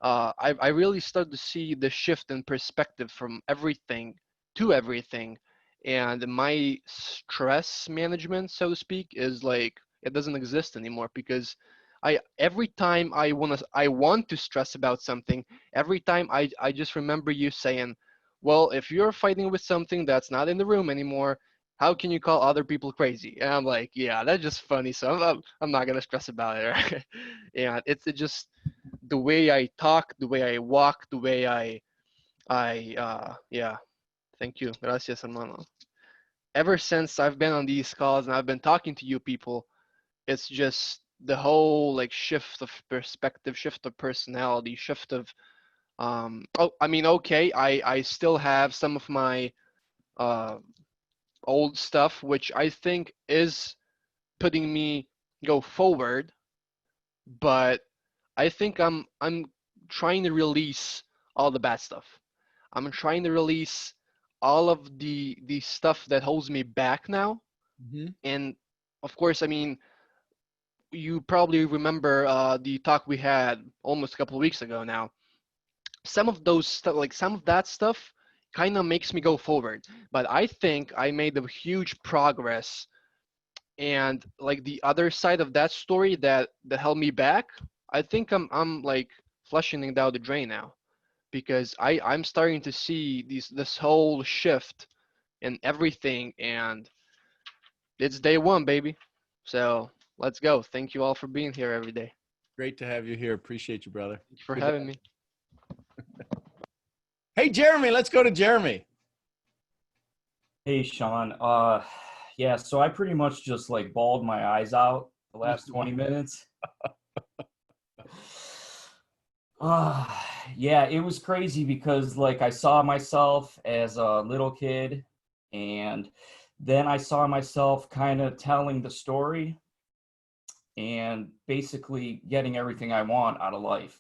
I really started to see the shift in perspective from everything to everything, and my stress management, so to speak, is like it doesn't exist anymore because I every time I want to stress about something, every time I just remember you saying, well, if you're fighting with something that's not in the room anymore, how can you call other people crazy? And I'm like, yeah, that's just funny. So I'm not gonna stress about it, right? And it just the way I talk, the way I walk, the way yeah. Thank you. Gracias, hermano. Ever since I've been on these calls and I've been talking to you people, it's just the whole like shift of perspective, shift of personality, shift of oh, I mean, okay, I still have some of my uh old stuff which I think is putting me go forward, but I think I'm trying to release all the bad stuff. I'm trying to release all of the stuff that holds me back now. Mm-hmm. And of course, I mean, you probably remember the talk we had almost a couple of weeks ago now. Some of those stuff, like some of that stuff, kind of makes me go forward. But I think I made a huge progress. And like the other side of that story that held me back, I think I'm like flushing it down the drain now because I'm starting to see this whole shift in everything, and it's day one, baby. So let's go. Thank you all for being here every day. Great to have you here. Appreciate you, brother. Thank you for Good to having me. Hey, Jeremy, let's go to Jeremy. Hey, Sean. Yeah, so I pretty much just like bawled my eyes out the last 20 minutes. Yeah, it was crazy because like I saw myself as a little kid, and then I saw myself kind of telling the story and basically getting everything I want out of life.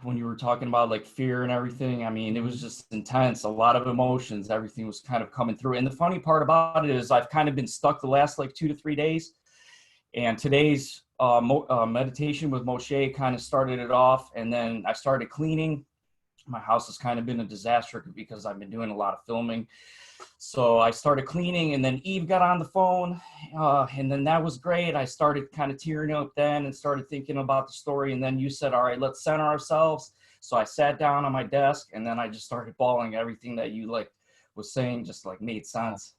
When you were talking about like fear and everything, I mean, it was just intense, a lot of emotions, everything was kind of coming through. And the funny part about it is I've kind of been stuck the last like 2 to 3 days And today's meditation with Moshe kind of started it off. And then I started cleaning. My house has kind of been a disaster because I've been doing a lot of filming. So I started cleaning, and then Eve got on the phone, and then that was great. I started kind of tearing up then and started thinking about the story. And then you said, all right, let's center ourselves. So I sat down on my desk, and then I just started bawling. Everything that you like was saying just like made sense.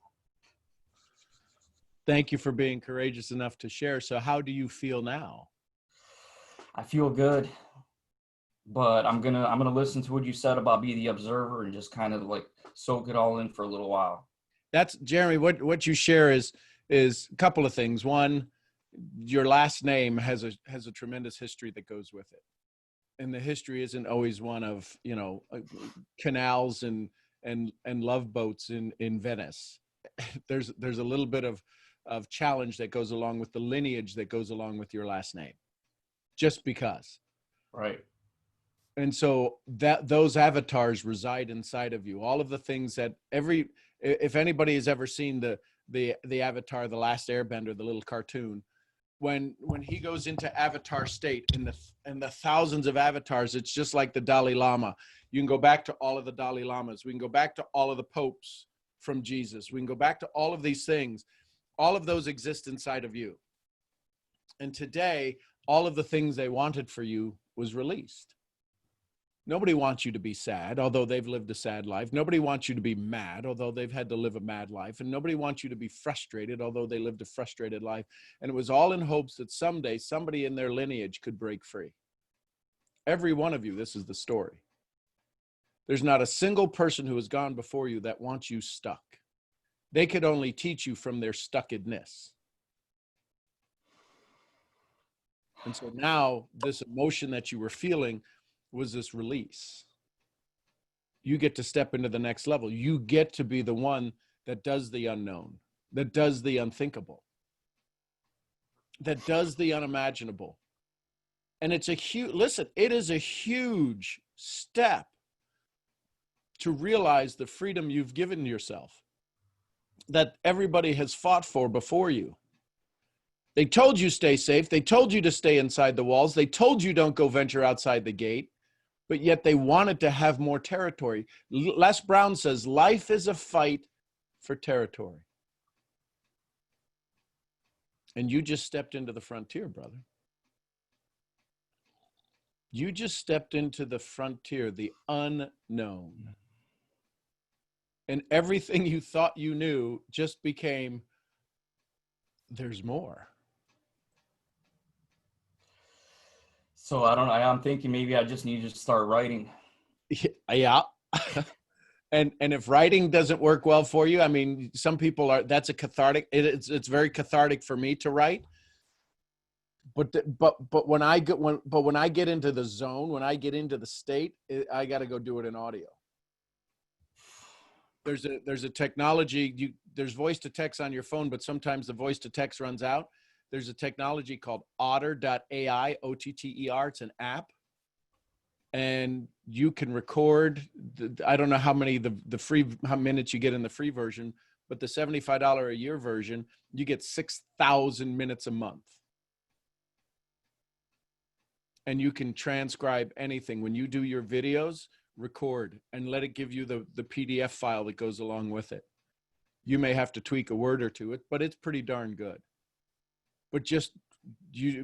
Thank you for being courageous enough to share. So how do you feel now? I feel good, but I'm gonna listen to what you said about be the observer and just kind of like soak it all in for a little while. That's Jeremy. What you share is a couple of things. One, your last name has a tremendous history that goes with it, and the history isn't always one of canals and love boats in Venice. There's a little bit of challenge that goes along with the lineage that goes along with your last name, just because. Right. And so that those avatars reside inside of you. All of the things that if anybody has ever seen the Avatar, the Last Airbender, the little cartoon, when he goes into avatar state in the thousands of avatars, it's just like the Dalai Lama. You can go back to all of the Dalai Lamas. We can go back to all of the popes from Jesus. We can go back to all of these things. All of those exist inside of you. And today, all of the things they wanted for you was released. Nobody wants you to be sad, although they've lived a sad life. Nobody wants you to be mad, although they've had to live a mad life. And nobody wants you to be frustrated, although they lived a frustrated life. And it was all in hopes that someday somebody in their lineage could break free. Every one of you, this is the story. There's not a single person who has gone before you that wants you stuck. They could only teach you from their stuckedness. And so now this emotion that you were feeling was this release. You get to step into the next level. You get to be the one that does the unknown, that does the unthinkable, that does the unimaginable. And it's it is a huge step to realize the freedom you've given yourself, that everybody has fought for before you. They told you stay safe. They told you to stay inside the walls. They told you don't go venture outside the gate, but yet they wanted to have more territory. Les Brown says, life is a fight for territory. And you just stepped into the frontier, brother. You just stepped into the frontier, the unknown. And everything you thought you knew just became, there's more. So I'm thinking maybe I just need to start writing. Yeah. And if writing doesn't work well for you, I mean, some people that's a cathartic, it's very cathartic for me to write. But when I get into the zone, when I get into the state, I got to go do it in audio. There's a technology, there's voice to text on your phone, but sometimes the voice to text runs out. There's a technology called otter.ai, OTTER. It's an app. And you can record, I don't know how many, how minutes you get in the free version, but the $75 a year version, you get 6,000 minutes a month. And you can transcribe anything. When you do your videos, record and let it give you the PDF file that goes along with it. You may have to tweak a word or two, but it's pretty darn good. But just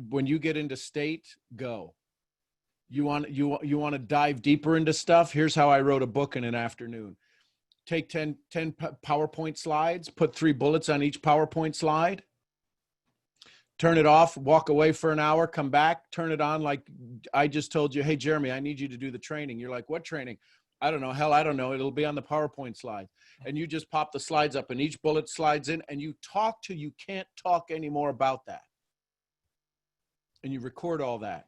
when you get into state, go. You want to dive deeper into stuff? Here's how I wrote a book in an afternoon. Take 10 PowerPoint slides, put 3 bullets on each PowerPoint slide, turn it off, walk away for an hour, come back, turn it on like I just told you, hey, Jeremy, I need you to do the training. You're like, what training? I don't know. Hell, I don't know. It'll be on the PowerPoint slide. And you just pop the slides up and each bullet slides in and you talk till you can't talk anymore about that. And you record all that.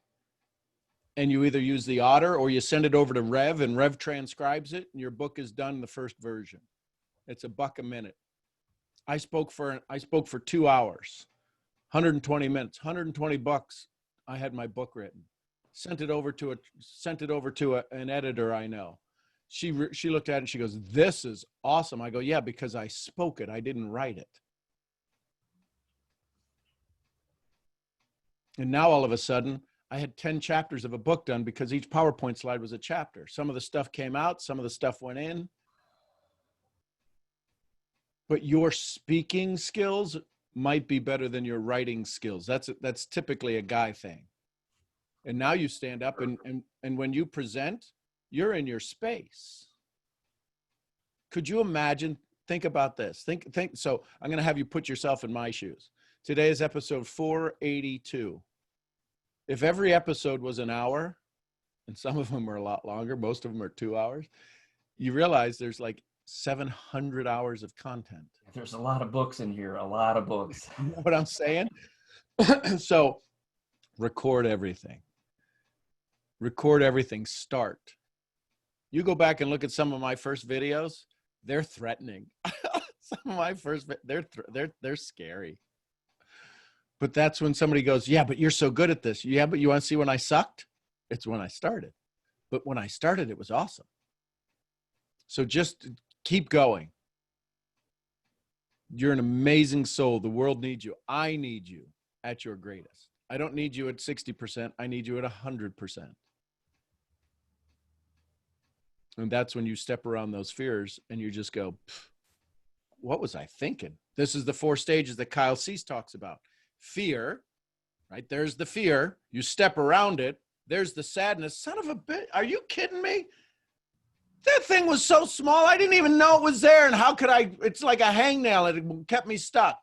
And you either use the Otter or you send it over to Rev and Rev transcribes it and your book is done in the first version. It's $1 a minute. I spoke for 2 hours, 120 minutes, $120. I had my book written. Sent it over to an editor I know. She looked at it and she goes, "This is awesome." I go, "Yeah, because I spoke it. I didn't write it." And now all of a sudden, I had 10 chapters of a book done because each PowerPoint slide was a chapter. Some of the stuff came out, some of the stuff went in. But your speaking skills might be better than your writing skills. That's typically a guy thing. And now you stand up and when you present, you're in your space. Could you imagine? Think about this. Think. So I'm going to have you put yourself in my shoes. Today is episode 482. If every episode was an hour, and some of them are a lot longer, most of them are 2 hours, you realize there's like 700 hours of content. There's a lot of books in here, a lot of books. You know what I'm saying? So record everything. Record everything. Start. You go back and look at some of my first videos, they're threatening. Some of my first, they're scary. But that's when somebody goes, yeah, but you're so good at this. Yeah, but you want to see when I sucked? It's when I started. But when I started, it was awesome. So just keep going. You're an amazing soul. The world needs you. I need you at your greatest. I don't need you at 60%. I need you at 100%. And that's when you step around those fears and you just go, what was I thinking? This is the 4 stages that Kyle Cease talks about. Fear, right? There's the fear. You step around it. There's the sadness. Son of a bitch. Are you kidding me? That thing was so small. I didn't even know it was there. And how could I? It's like a hangnail. It kept me stuck.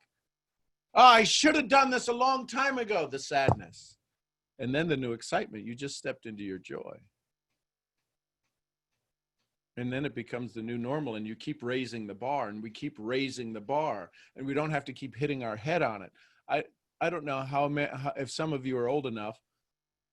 Oh, I should have done this a long time ago. The sadness. And then the new excitement. You just stepped into your joy. And then it becomes the new normal, and you keep raising the bar, and we keep raising the bar, and we don't have to keep hitting our head on it. I don't know how if some of you are old enough.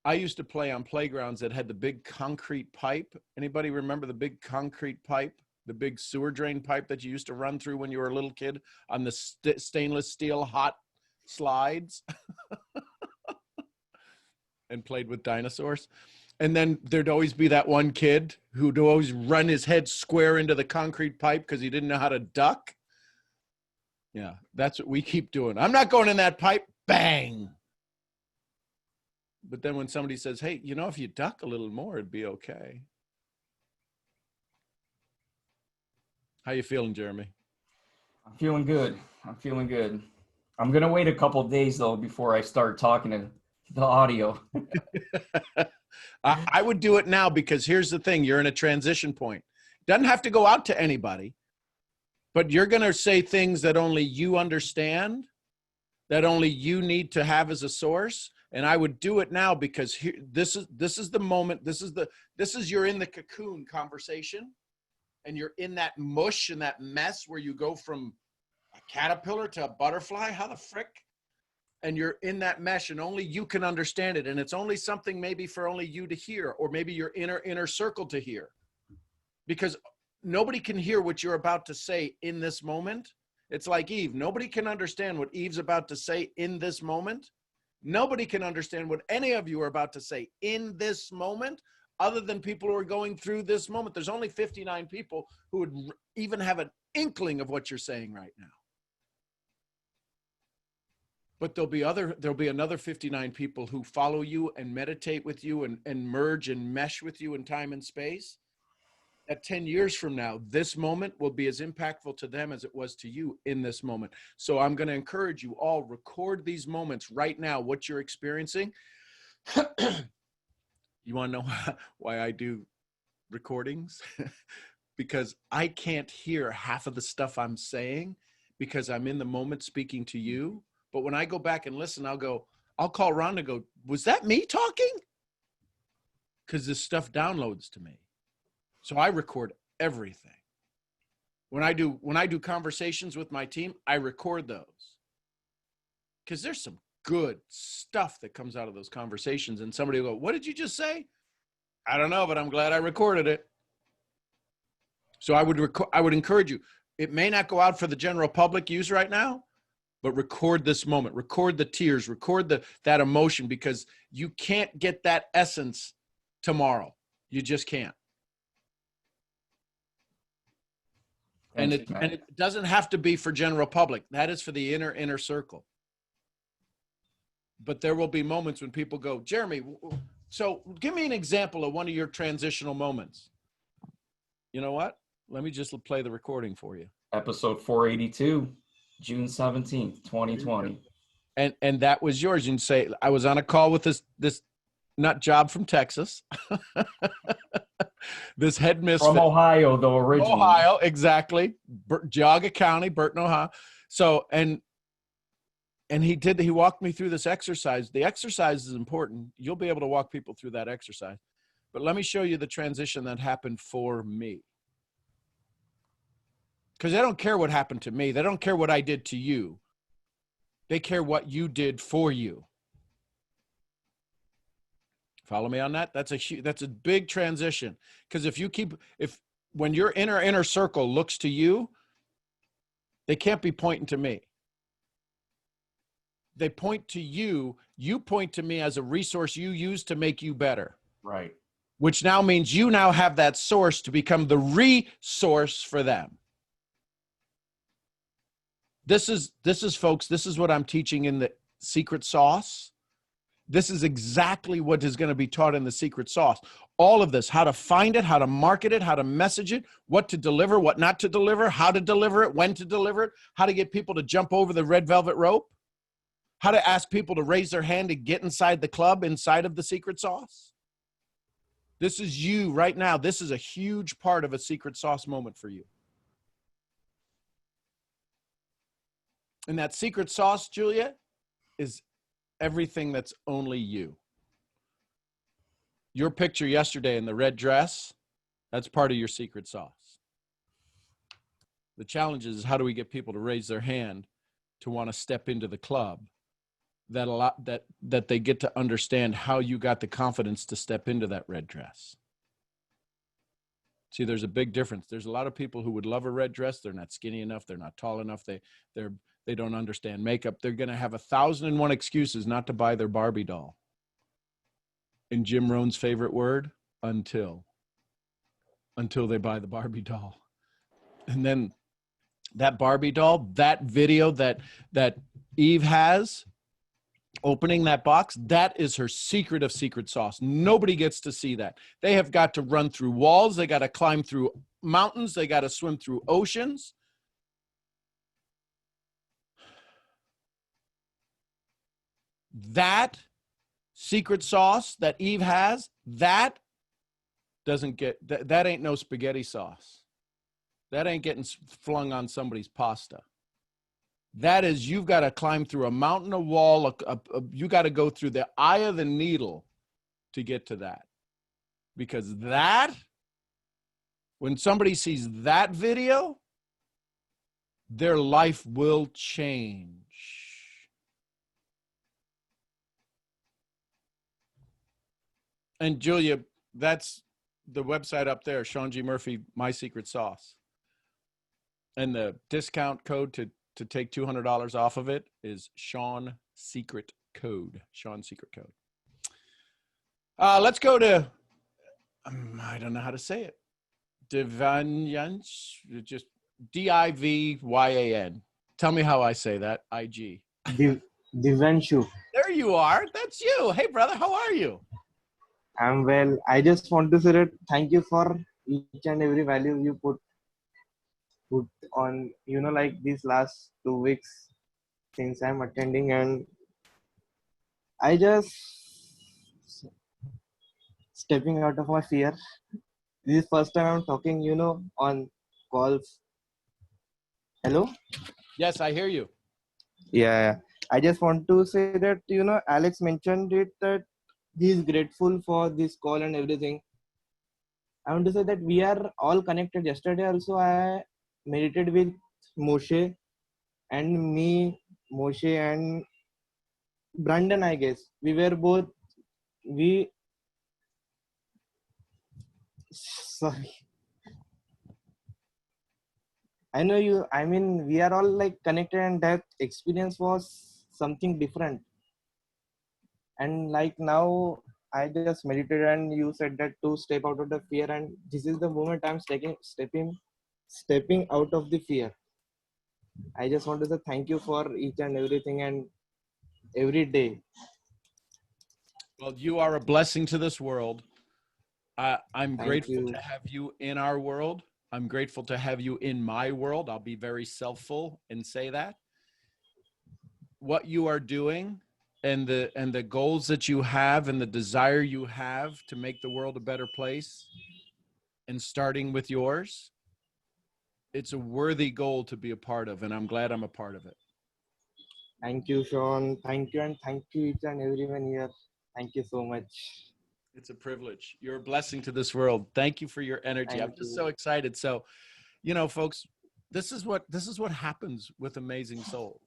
I used to play on playgrounds that had the big concrete pipe. Anybody remember the big concrete pipe, the big sewer drain pipe that you used to run through when you were a little kid on the stainless steel hot slides and played with dinosaurs? And then there'd always be that one kid who'd always run his head square into the concrete pipe because he didn't know how to duck. Yeah, that's what we keep doing. I'm not going in that pipe. Bang. But then when somebody says, hey, you know, if you duck a little more, it'd be okay. How you feeling, Jeremy? I'm feeling good. I'm feeling good. I'm going to wait a couple of days, though, before I start talking to the audio. I would do it now because here's the thing. You're in a transition point. Doesn't have to go out to anybody, but you're going to say things that only you understand, that only you need to have as a source. And I would do it now because here, this is the moment. This is you're in the cocoon conversation, and you're in that mush and that mess where you go from a caterpillar to a butterfly. How the frick? And you're in that mesh, and only you can understand it. And it's only something maybe for only you to hear, or maybe your inner circle to hear, because nobody can hear what you're about to say in this moment. It's like Eve. Nobody can understand what Eve's about to say in this moment. Nobody can understand what any of you are about to say in this moment, other than people who are going through this moment. There's only 59 people who would even have an inkling of what you're saying right now. But there'll be another 59 people who follow you and meditate with you and merge and mesh with you in time and space. That 10 years from now, this moment will be as impactful to them as it was to you in this moment. So I'm going to encourage you all, record these moments right now, what you're experiencing. You want to know why I do recordings? Because I can't hear half of the stuff I'm saying because I'm in the moment speaking to you. But when I go back and listen, I'll call Ron and go, was that me talking? Because this stuff downloads to me. So I record everything. When I do conversations with my team, I record those. Because there's some good stuff that comes out of those conversations. And somebody will go, what did you just say? I don't know, but I'm glad I recorded it. So I would encourage you. It may not go out for the general public use right now, but record this moment, record the tears, record that emotion, because you can't get that essence tomorrow. You just can't. And it doesn't have to be for general public. That is for the inner circle. But there will be moments when people go, Jeremy, so give me an example of one of your transitional moments. You know what? Let me just play the recording for you. Episode 482, June 17th, 2020. And that was yours. You can say, I was on a call with this nut job from Texas. This head misfit. From Ohio, though, originally. Ohio, exactly. Geauga County, Burton, Ohio. So, and he walked me through this exercise. The exercise is important. You'll be able to walk people through that exercise. But let me show you the transition that happened for me. Because they don't care what happened to me. They don't care what I did to you. They care what you did for you. Follow me on that? That's a big transition. Because when your inner circle looks to you, they can't be pointing to me. They point to you. You point to me as a resource you use to make you better. Right. Which now means you now have that source to become the resource for them. This is folks, this is what I'm teaching in the secret sauce. This is exactly what is going to be taught in the secret sauce. All of this, how to find it, how to market it, how to message it, what to deliver, what not to deliver, how to deliver it, when to deliver it, how to get people to jump over the red velvet rope, how to ask people to raise their hand to get inside the club, inside of the secret sauce. This is you right now. This is a huge part of a secret sauce moment for you. And that secret sauce, Julia, is everything that's only you. Your picture yesterday in the red dress, that's part of your secret sauce. The challenge is, how do we get people to raise their hand to want to step into the club, that they get to understand how you got the confidence to step into that red dress. See, there's a big difference. There's a lot of people who would love a red dress. They're not skinny enough. They're not tall enough. They don't understand makeup. They're going to have 1,001 excuses not to buy their Barbie doll. In Jim Rohn's favorite word, until they buy the Barbie doll. And then that Barbie doll, that video that Eve has, opening that box, that is her secret of secret sauce. Nobody gets to see that. They have got to run through walls. They got to climb through mountains. They got to swim through oceans. That secret sauce that Eve has, that doesn't get, that ain't no spaghetti sauce. That ain't getting flung on somebody's pasta. That is, you've got to climb through a mountain, a wall, you got to go through the eye of the needle to get to that. Because that, when somebody sees that video, their life will change. And Julia, that's the website up there, Sean G. Murphy, My Secret Sauce. And the discount code to take $200 off of it is Sean Secret Code. Sean Secret Code. Let's go to, I don't know how to say it. Divyan, just Divyan. Tell me how I say that. IG. Divanshu. There you are. That's you. Hey, brother. How are you? I'm well. I just want to say that thank you for each and every value you put on, like these last 2 weeks since I'm attending, and I just stepping out of my fear. This is first time I'm talking, on calls. Hello? Yes, I hear you. Yeah. I just want to say that, Alex mentioned it that he is grateful for this call and everything. I want to say that we are all connected. Yesterday also I meditated with Moshe and Brandon, I guess. Sorry. I know you, we are all like connected, and that experience was something different. And like now, I just meditated and you said that to step out of the fear, and this is the moment I'm stepping out of the fear. I just want to say thank you for each and everything, and every day. Well, you are a blessing to this world. I'm Thank grateful you. to have you in our world. I'm grateful to have you in my world. I'll be very self-full and say that. What you are doing and the goals that you have and the desire you have to make the world a better place, and starting with yours, it's a worthy goal to be a part of, and I'm glad I'm a part of it. Thank you, Sean. Thank you, and thank you each and everyone here. Thank you so much. It's a privilege. You're a blessing to this world. Thank you for your energy. I'm Thank just you. so excited. So, folks, this is what happens with Amazing Soul.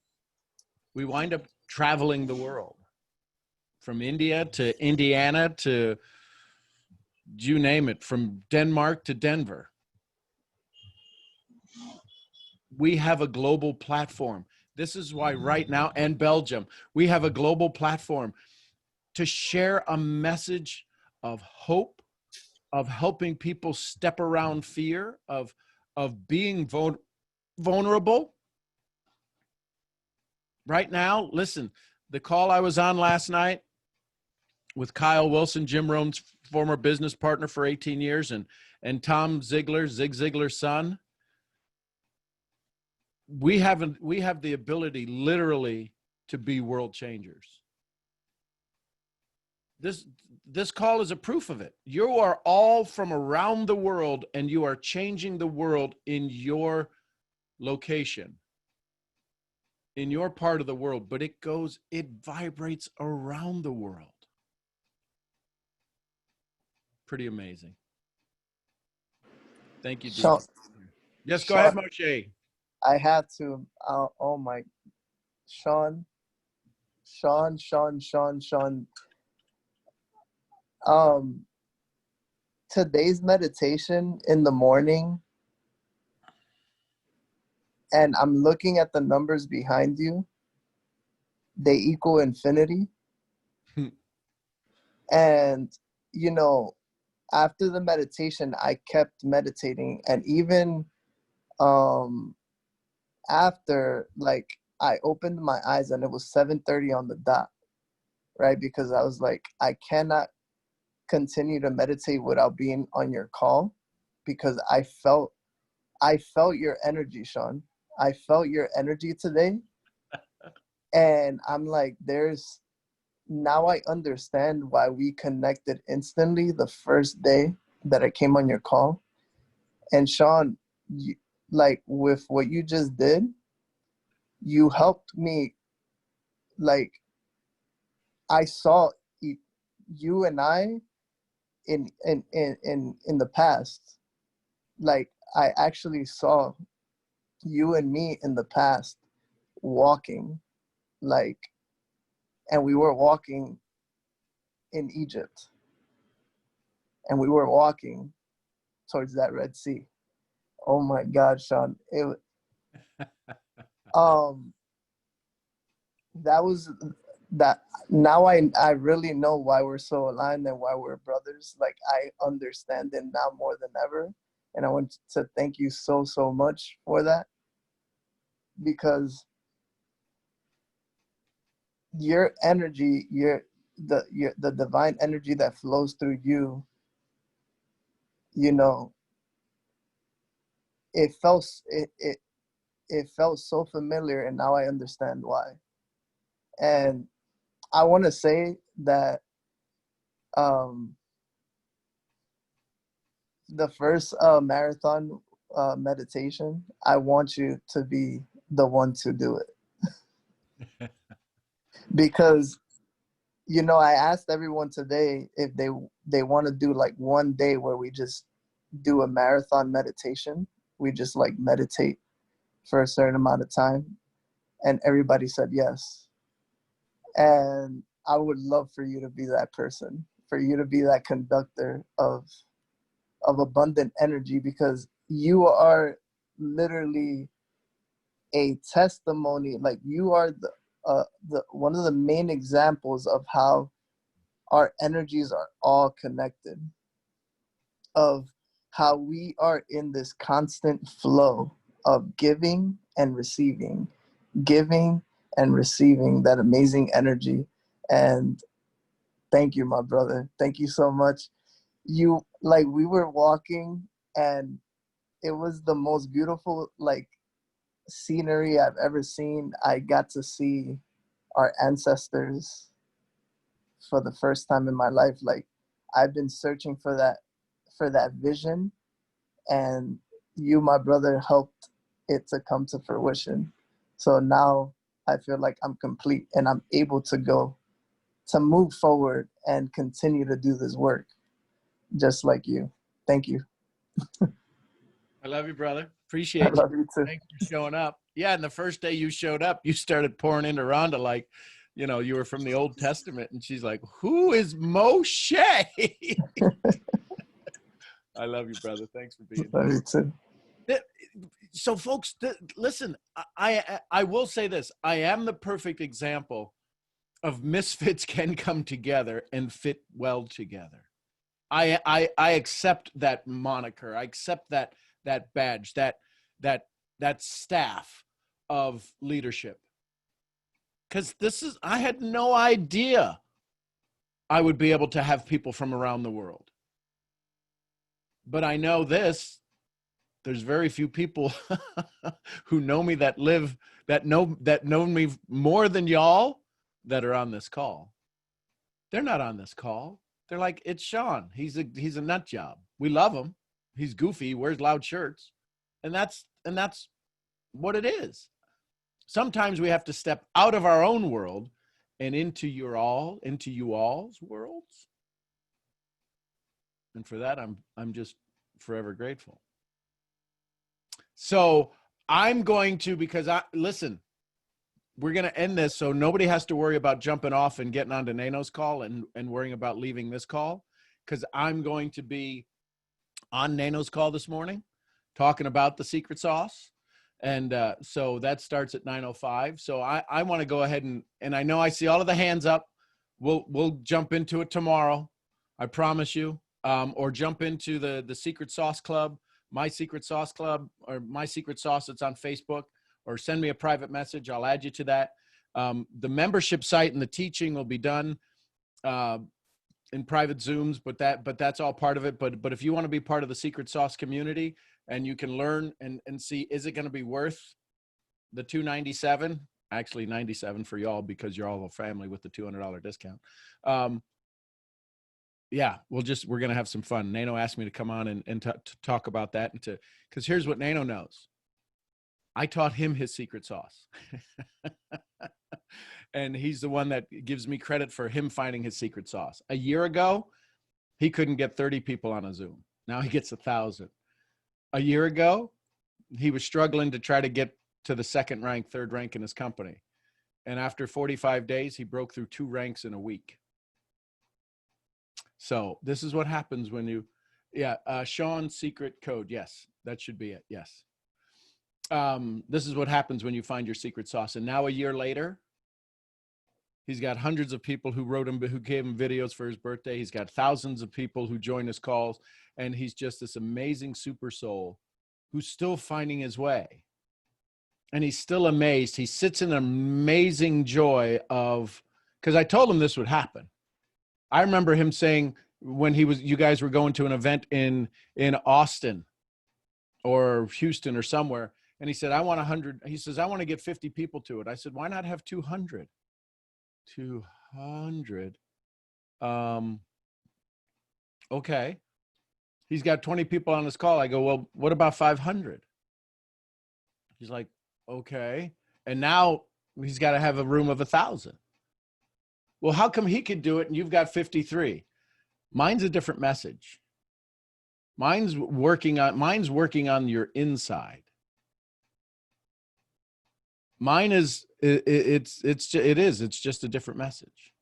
We wind up traveling the world, from India to Indiana to, you name it, from Denmark to Denver. We have a global platform. This is why right now, and Belgium, we have a global platform to share a message of hope, of helping people step around fear, of being vulnerable. Right now, listen, the call I was on last night with Kyle Wilson, Jim Rohn's former business partner for 18 years, and Tom Ziegler, Zig Ziglar's son. We have the ability literally to be world changers. This call is a proof of it. You are all from around the world, and you are changing the world in your location, in your part of the world, but it vibrates around the world. Pretty amazing. Thank you, Sean, DJ. Yes, go ahead, Sean, Moshe. I had to. Oh my, Sean, Sean, Sean, Sean, Sean. Um, Today's meditation in the morning, and I'm looking at the numbers behind you. They equal infinity, and after the meditation, I kept meditating, and even after, like, I opened my eyes and it was 7:30 on the dot, right? Because I was like, I cannot continue to meditate without being on your call, because I felt your energy, Sean. I felt your energy today, and I'm like, now I understand why we connected instantly the first day that I came on your call. And Sean, like, with what you just did, you helped me. Like, I saw you and I in the past. Like, I actually saw you and me in the past walking, like, and we were walking in Egypt, and we were walking towards that Red Sea. Oh my God, Sean! That was that. Now I really know why we're so aligned and why we're brothers. Like, I understand it now more than ever, and I want to thank you so much for that, because your energy, the divine energy that flows through you, it felt so familiar, and now I understand why. And I want to say that the first marathon meditation, I want you to be the one to do it. Because I asked everyone today if they want to do, like, one day where we just do a marathon meditation. We just, like, meditate for a certain amount of time, and everybody said yes. And I would love for you to be that person, for you to be that conductor of abundant energy, because you are literally a testimony. Like, you are the one of the main examples of how our energies are all connected, of how we are in this constant flow of giving and receiving, giving and receiving that amazing energy. And thank you, my brother. Thank you so much. You, like, we were walking and it was the most beautiful, like, scenery I've ever seen. I got to see our ancestors for the first time in my life. Like, I've been searching for that vision, and you, my brother, helped it to come to fruition. So now I feel like I'm complete and I'm able to move forward and continue to do this work just like you. Thank you. I love you, brother. I Appreciate you. love you too. Thanks for showing up. Yeah, and the first day you showed up, you started pouring into Rhonda like, you know, you were from the Old Testament, and she's like, "Who is Moshe?" I love you, brother. Thanks for being Love here. you too. So, folks, listen. I will say this: I am the perfect example of misfits can come together and fit well together. I accept that moniker. I accept that badge, that staff of leadership. Because I had no idea I would be able to have people from around the world. But I know this, there's very few people who know me that know me more than y'all that are on this call. They're not on this call. They're like, it's Sean. He's a nut job. We love him. He's goofy, wears loud shirts. And that's what it is. Sometimes we have to step out of our own world and into you all's worlds. And for that, I'm just forever grateful. So I'm going to, because listen, we're going to end this so nobody has to worry about jumping off and getting onto Nano's call and worrying about leaving this call, because I'm going to be on Nano's call this morning talking about the secret sauce. And so that starts at 9:05. So I want to go ahead and I know I see all of the hands up. We'll jump into it tomorrow. I promise you. Or jump into the Secret Sauce Club, My Secret Sauce Club, or My Secret Sauce. It's on Facebook, or send me a private message. I'll add you to that. The membership site and the teaching will be done in private Zooms, but that's all part of it. But if you want to be part of the Secret Sauce community and you can learn and see, is it going to be worth the $297? Actually, $97 for y'all because you're all a family with the $200 discount. Yeah, we're going to have some fun. Nano asked me to come on and to talk about that, and because here's what Nano knows. I taught him his secret sauce. And he's the one that gives me credit for him finding his secret sauce. A year ago, he couldn't get 30 people on a Zoom. Now he gets 1,000. A year ago, he was struggling to try to get to the second rank, third rank in his company. And after 45 days, he broke through 2 ranks in a week. So this is what happens when you, Sean's secret code. Yes, that should be it. Yes. This is what happens when you find your secret sauce. And now a year later, he's got hundreds of people who who gave him videos for his birthday. He's got thousands of people who join his calls. And he's just this amazing super soul who's still finding his way. And he's still amazed. He sits in amazing joy of, because I told him this would happen. I remember him saying when you guys were going to an event in Austin or Houston or somewhere, and he said, I want 100. He says, I want to get 50 people to it. I said, why not have 200? 200. Okay. He's got 20 people on his call. I go, well, what about 500? He's like, okay. And now he's got to have a room of 1,000. Well, how come he could do it and you've got 53? Mine's a different message. Mine's working on your inside. Mine is, it's just a different message.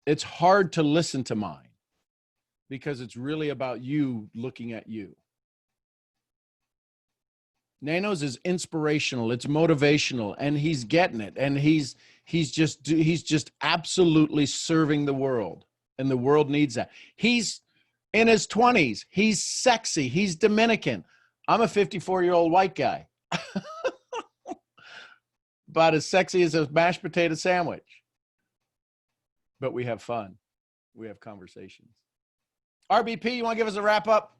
It's hard to listen to mine because it's really about you looking at you. Nano's is inspirational, it's motivational, and he's getting it, and he's just absolutely serving the world, and the world needs that. He's in his 20s, he's sexy, he's Dominican. I'm a 54-year-old white guy. about as sexy as a mashed potato sandwich. But we have fun. We have conversations. RBP, you want to give us a wrap up?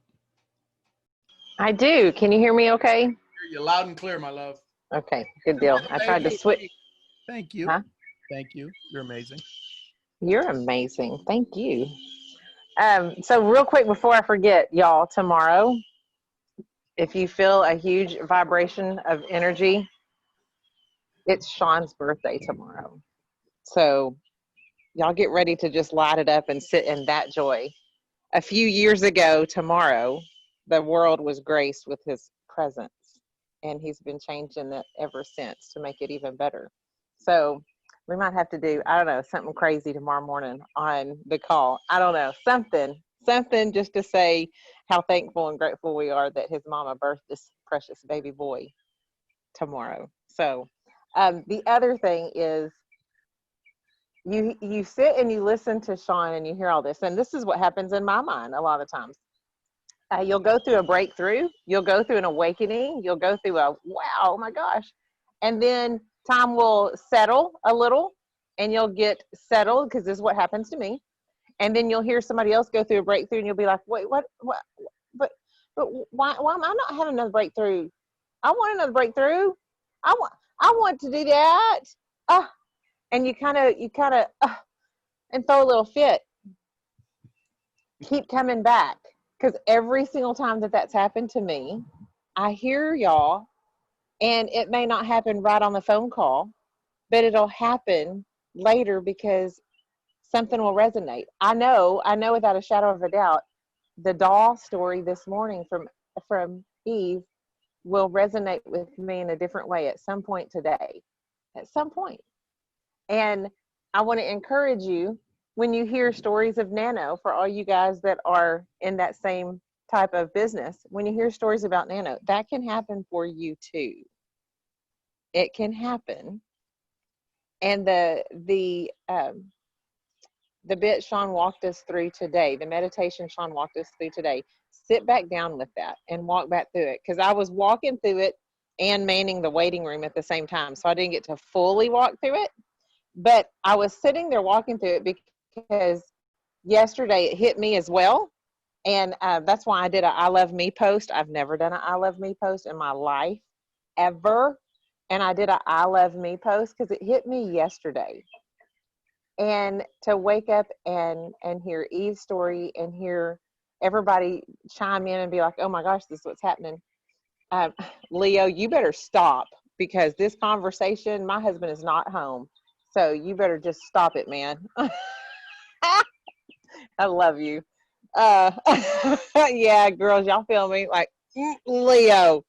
I do. Can you hear me okay? Hear you loud and clear, my love. Okay, good deal. I tried to switch. Thank you. Huh? Thank you. You're amazing. You're amazing. Thank you. So real quick before I forget, y'all, tomorrow, if you feel a huge vibration of energy, it's Sean's birthday tomorrow. So y'all get ready to just light it up and sit in that joy. A few years ago tomorrow, the world was graced with his presence, and he's been changing it ever since to make it even better. So we might have to do, I don't know, something crazy tomorrow morning on the call. I don't know, something just to say how thankful and grateful we are that his mama birthed this precious baby boy tomorrow. So the other thing is, you sit and you listen to Sean and you hear all this, and this is what happens in my mind a lot of times. You'll go through a breakthrough, you'll go through an awakening, you'll go through a wow, oh my gosh, and then time will settle a little, and you'll get settled, because this is what happens to me. And then you'll hear somebody else go through a breakthrough, and you'll be like, wait, what, but why am I not having another breakthrough? I want another breakthrough. I want to do that. And you kind of and throw a little fit. Keep coming back, because every single time that that's happened to me, I hear y'all, and it may not happen right on the phone call, but it'll happen later because something will resonate. I know without a shadow of a doubt, the doll story this morning from Eve will resonate with me in a different way at some point today. At some point. And I want to encourage you, when you hear stories of Nano, for all you guys that are in that same type of business, when you hear stories about Nano, that can happen for you too. It can happen. And the bit Sean walked us through today, the meditation Sean walked us through today, sit back down with that and walk back through it. Because I was walking through it and manning the waiting room at the same time, so I didn't get to fully walk through it. But I was sitting there walking through it because yesterday it hit me as well. And that's why I did a I Love Me post. I've never done an I Love Me post in my life, ever. And I did a I Love Me post because it hit me yesterday. And to wake up and hear Eve's story and hear everybody chime in and be like, oh my gosh, this is what's happening. Leo, you better stop, because this conversation, my husband is not home. So you better just stop it, man. I love you. Yeah, girls, y'all feel me? Like, Leo.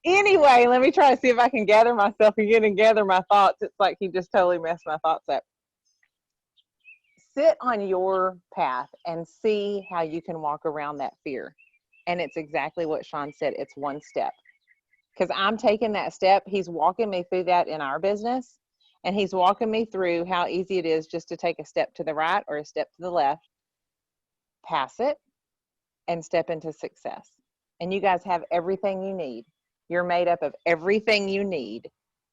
Anyway, let me try to see if I can gather myself again and gather my thoughts. It's like he just totally messed my thoughts up. Sit on your path and see how you can walk around that fear. And it's exactly what Sean said. It's one step. Because I'm taking that step. He's walking me through that in our business. And he's walking me through how easy it is just to take a step to the right or a step to the left, pass it, and step into success. And you guys have everything you need. You're made up of everything you need,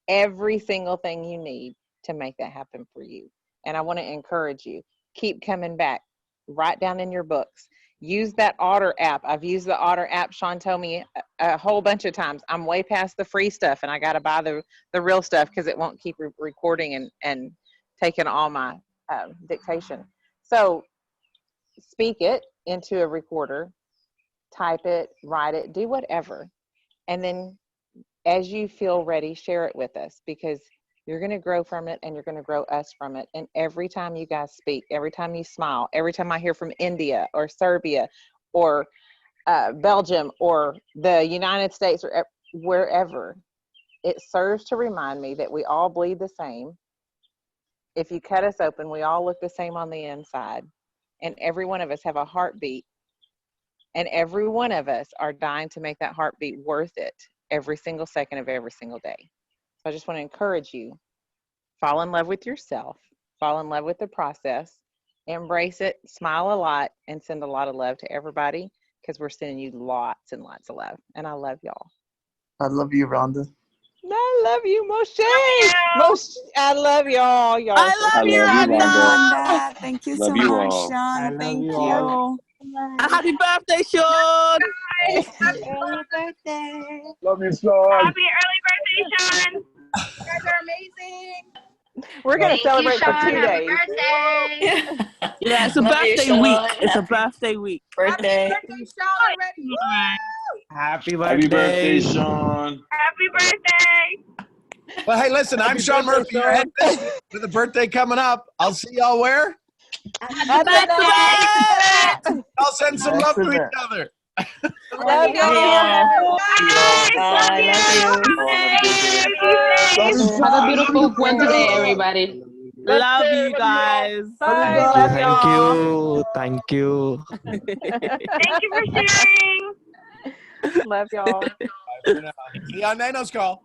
every single thing you need to make that happen for you. And I want to encourage you, keep coming back. Write down in your books. Use that Otter app. I've used the Otter app. Sean told me a whole bunch of times. I'm way past the free stuff, and I got to buy the real stuff because it won't keep recording and taking all my dictation. So speak it into a recorder, type it, write it, do whatever. And then as you feel ready, share it with us, because you're going to grow from it and you're going to grow us from it. And every time you guys speak, every time you smile, every time I hear from India or Serbia or Belgium or the United States or wherever, it serves to remind me that we all bleed the same. If you cut us open, we all look the same on the inside. And every one of us have a heartbeat. And every one of us are dying to make that heartbeat worth it every single second of every single day. So I just want to encourage you, fall in love with yourself, fall in love with the process, embrace it, smile a lot, and send a lot of love to everybody, because we're sending you lots and lots of love. And I love y'all. I love you, Rhonda. I love you, Moshe. Moshe, I love y'all. Y'all are I so love you, love you, Rhonda. Rhonda. Thank you so Love you much, all. I Sean. love Thank you all. you. And happy birthday, Sean. Happy early birthday. Love you, Sean. Happy early birthday, Sean. You guys are amazing. We're gonna Thank you, celebrate for Sean. 2 Happy days. birthday. Yeah, it's a Love you, birthday week. Sean. It's a Happy birthday week. birthday. Happy birthday, Sean already. Happy Happy birthday, birthday. Sean. Happy birthday. Well, hey, listen, I'm Happy Sean birthday, Murphy, your head Sean. misfit with a birthday coming up. I'll see y'all where? Happy Mexico! I'll send some love to each Excellent. other. Love Love you y'all. all. Bye. Bye. Love you. Love you, Bye. Have a Sean. beautiful Wednesday, Love everybody. Love you guys. Bye. Thank you. Love Thank y'all. you. Thank you. Thank you for sharing. Love y'all. Bye for now. See you on Nano's call.